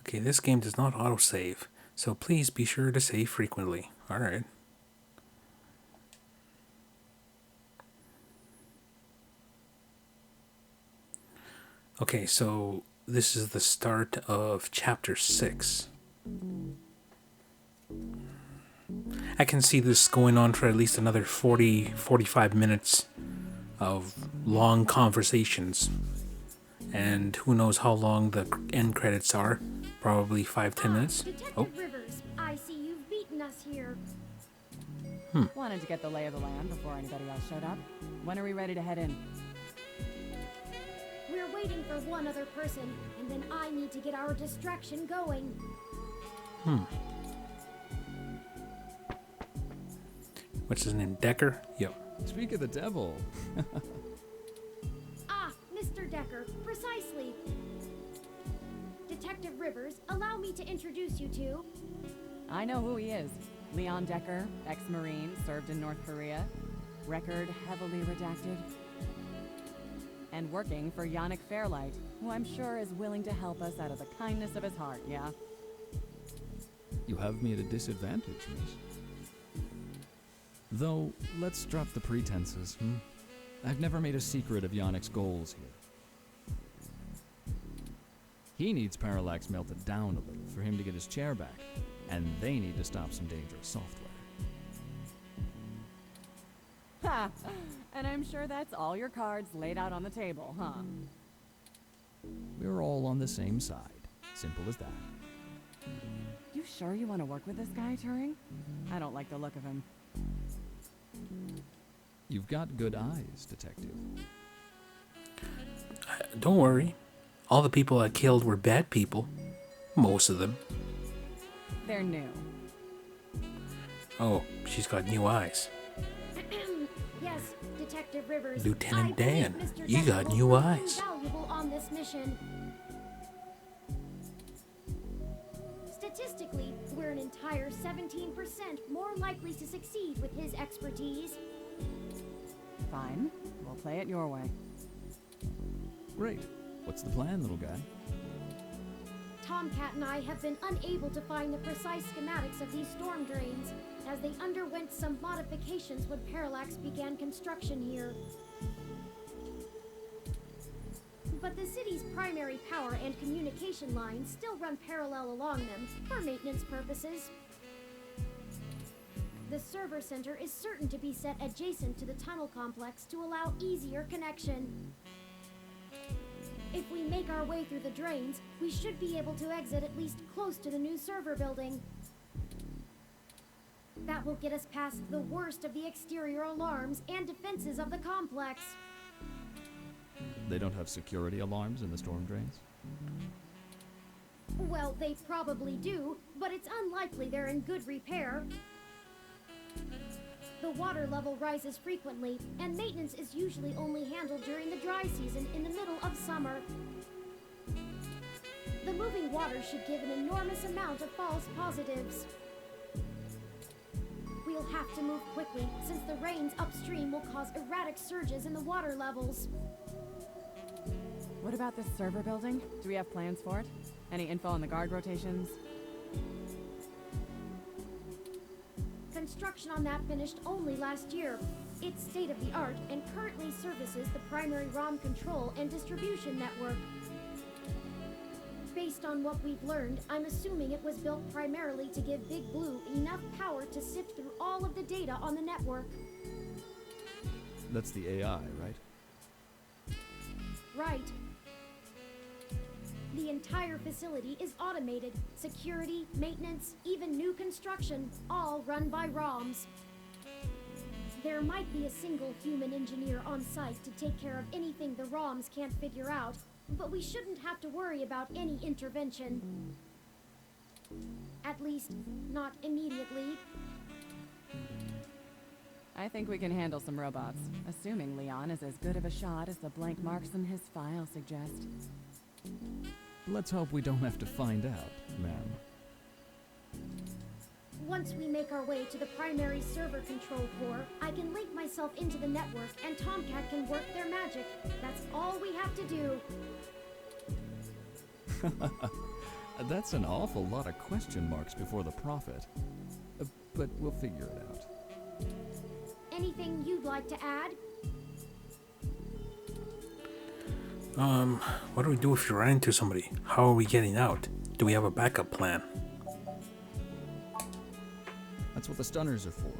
Okay, this game does not autosave, so please be sure to save frequently. Alright. Okay, so this is the start of chapter 6. I can see this going on for at least another 45 minutes of long conversations. And who knows how long the end credits are. Probably 5-10 minutes. Detective Rivers, I see you've beaten us here. Wanted to get the lay of the land before anybody else showed up. When are we ready to head in? We're waiting for one other person, and then I need to get our distraction going. What's his name? Decker? Yep. Speak of the devil. Ah, Mr. Decker, precisely. Detective Rivers, allow me to introduce you to... I know who he is. Leon Decker, ex-Marine, served in North Korea. Record heavily redacted. And working for Yannick Fairlight, who I'm sure is willing to help us out of the kindness of his heart, yeah? You have me at a disadvantage, miss. Though, let's drop the pretenses, I've never made a secret of Yannick's goals here. He needs Parallax melted down a little for him to get his chair back, and they need to stop some dangerous software. Ha! And I'm sure that's all your cards laid out on the table, huh? We're all on the same side. Simple as that. You sure you want to work with this guy, Turing? I don't like the look of him. You've got good eyes, detective. Don't worry. All the people I killed were bad people. Most of them. They're new. Oh, she's got new eyes. Yes, Detective Rivers. Lieutenant I believe Dan, Mr. you Decker got will new prove eyes. invaluable on this mission. Statistically, we're an entire 17% more likely to succeed with his expertise. Fine. We'll play it your way. Great. What's the plan, little guy? Tomcat and I have been unable to find the precise schematics of these storm drains, as they underwent some modifications when Parallax began construction here. But the city's primary power and communication lines still run parallel along them for maintenance purposes. The server center is certain to be set adjacent to the tunnel complex to allow easier connection. If we make our way through the drains, we should be able to exit at least close to the new server building. That will get us past the worst of the exterior alarms and defenses of the complex. They don't have security alarms in the storm drains? Well, they probably do, but it's unlikely they're in good repair. The water level rises frequently, and maintenance is usually only handled during the dry season in the middle of summer. The moving water should give an enormous amount of false positives. We'll have to move quickly, since the rains upstream will cause erratic surges in the water levels. What about this server building? Do we have plans for it? Any info on the guard rotations? Construction on that finished only last year. It's state-of-the-art and currently services the primary ROM control and distribution network. Based on what we've learned, I'm assuming it was built primarily to give Big Blue enough power to sift through all of the data on the network. That's the AI, right? Right. The entire facility is automated. Security, maintenance, even new construction, all run by ROMs. There might be a single human engineer on site to take care of anything the ROMs can't figure out, but we shouldn't have to worry about any intervention. At least, not immediately. I think we can handle some robots, assuming Leon is as good of a shot as the blank marks in his file suggest. Let's hope we don't have to find out, ma'am. Once we make our way to the primary server control core, I can link myself into the network and Tomcat can work their magic. That's all we have to do. That's an awful lot of question marks before the prophet. But we'll figure it out. Anything you'd like to add? What do we do if you run into somebody? How are we getting out? Do we have a backup plan? That's what the stunners are for.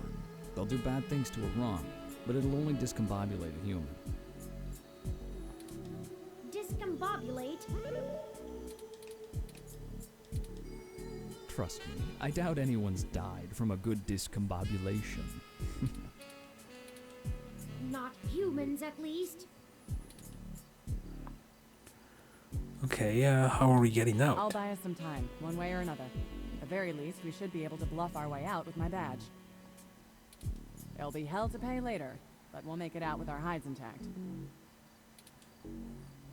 They'll do bad things to a ROM, but it'll only discombobulate a human. Discombobulate? discombobulate. Trust me, I doubt anyone's died from a good discombobulation. Not humans, at least. Okay, how are we getting out? I'll buy us some time, one way or another. At the very least, we should be able to bluff our way out with my badge. It'll be hell to pay later, but we'll make it out with our hides intact.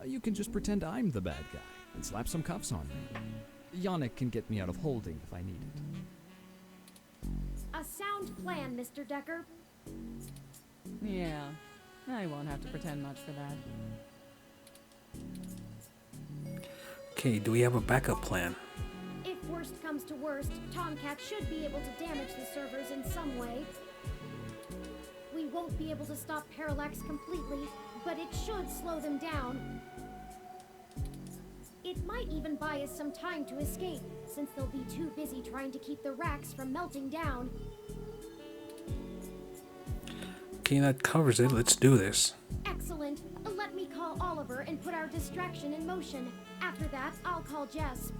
You can just pretend I'm the bad guy and slap some cuffs on me. Yannick can get me out of holding if I need it. A sound plan, Mr. Decker. Yeah, I won't have to pretend much for that. Okay, do we have a backup plan? If worst comes to worst, Tomcat should be able to damage the servers in some way. We won't be able to stop Parallax completely, but it should slow them down. It might even buy us some time to escape, since they'll be too busy trying to keep the racks from melting down. Okay, that covers it. Let's do this. Excellent. Let me call Oliver and put our distraction in motion. After that, I'll call Jess.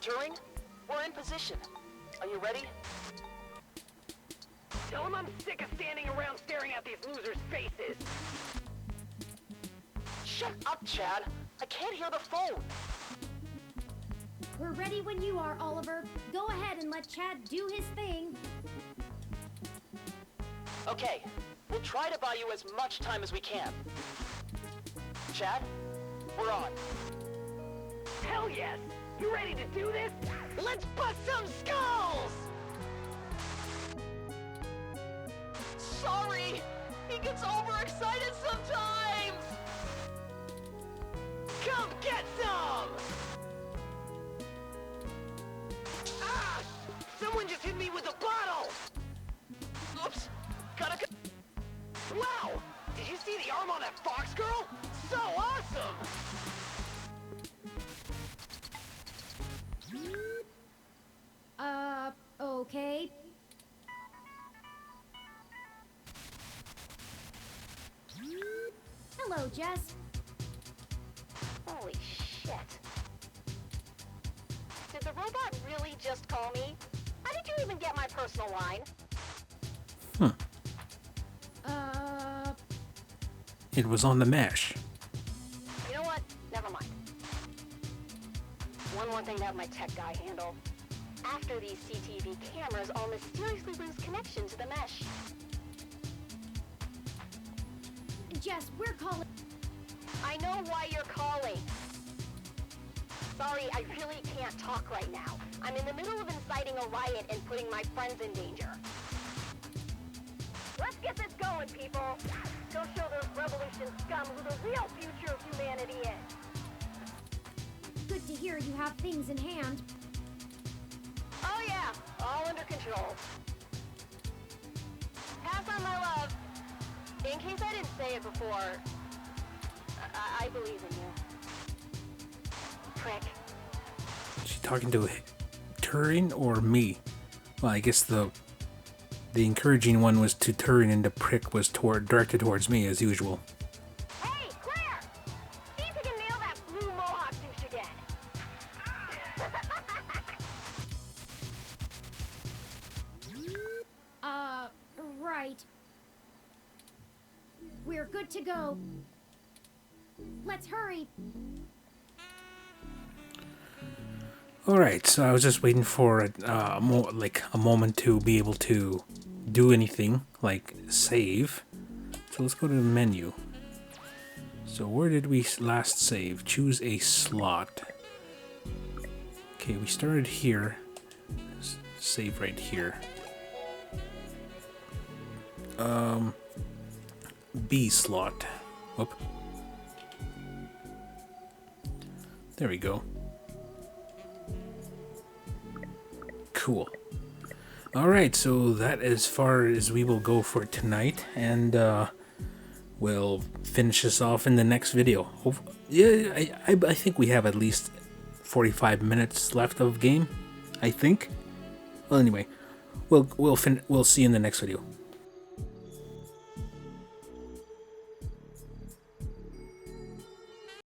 Turing, we're in position. Are you ready? Tell him I'm sick of standing around staring at these losers' faces. Shut up, Chad. I can't hear the phone. We're ready when you are, Oliver. Go ahead and let Chad do his thing. Okay, we'll try to buy you as much time as we can. Chad, we're on. Hell yes! You ready to do this? Let's bust some skulls! Sorry! He gets overexcited sometimes! Come get some! Ah! Someone just hit me with a bottle! Oops! Gotta Wow! Did you see the arm on that fox girl? So awesome! Okay. Hello, Jess. Holy shit. Did the robot really just call me? How did you even get my personal line? It was on the mesh. You know what? Never mind. One more thing to have my tech guy handle. After these CTV cameras all mysteriously lose connection to the mesh. Jess, we're calling. I know why you're calling. Sorry, I really can't talk right now. I'm in the middle of inciting a riot and putting my friends in danger. Let's get this going, people. Go show those revolution scum who the real future of humanity is. Good to hear you have things in hand. Oh yeah, all under control. Pass on my love. In case I didn't say it before, I believe in you. Prick. Is she talking to Turing or me? Well, I guess the encouraging one was to Turing and the prick was directed towards me as usual. Hey, Claire! See if you can nail that blue mohawk douche again. Right. We're good to go. Let's hurry. Alright, so I was just waiting for a moment to be able to do anything, like save. So let's go to the menu. So where did we last save? Choose a slot. Okay, we started here. Save right here. B slot. Whoop. There we go. Cool. Alright, so that as far as we will go for tonight, and we'll finish this off in the next video. Yeah, I think we have at least 45 minutes left of game, I think. Well, anyway, we'll see you in the next video.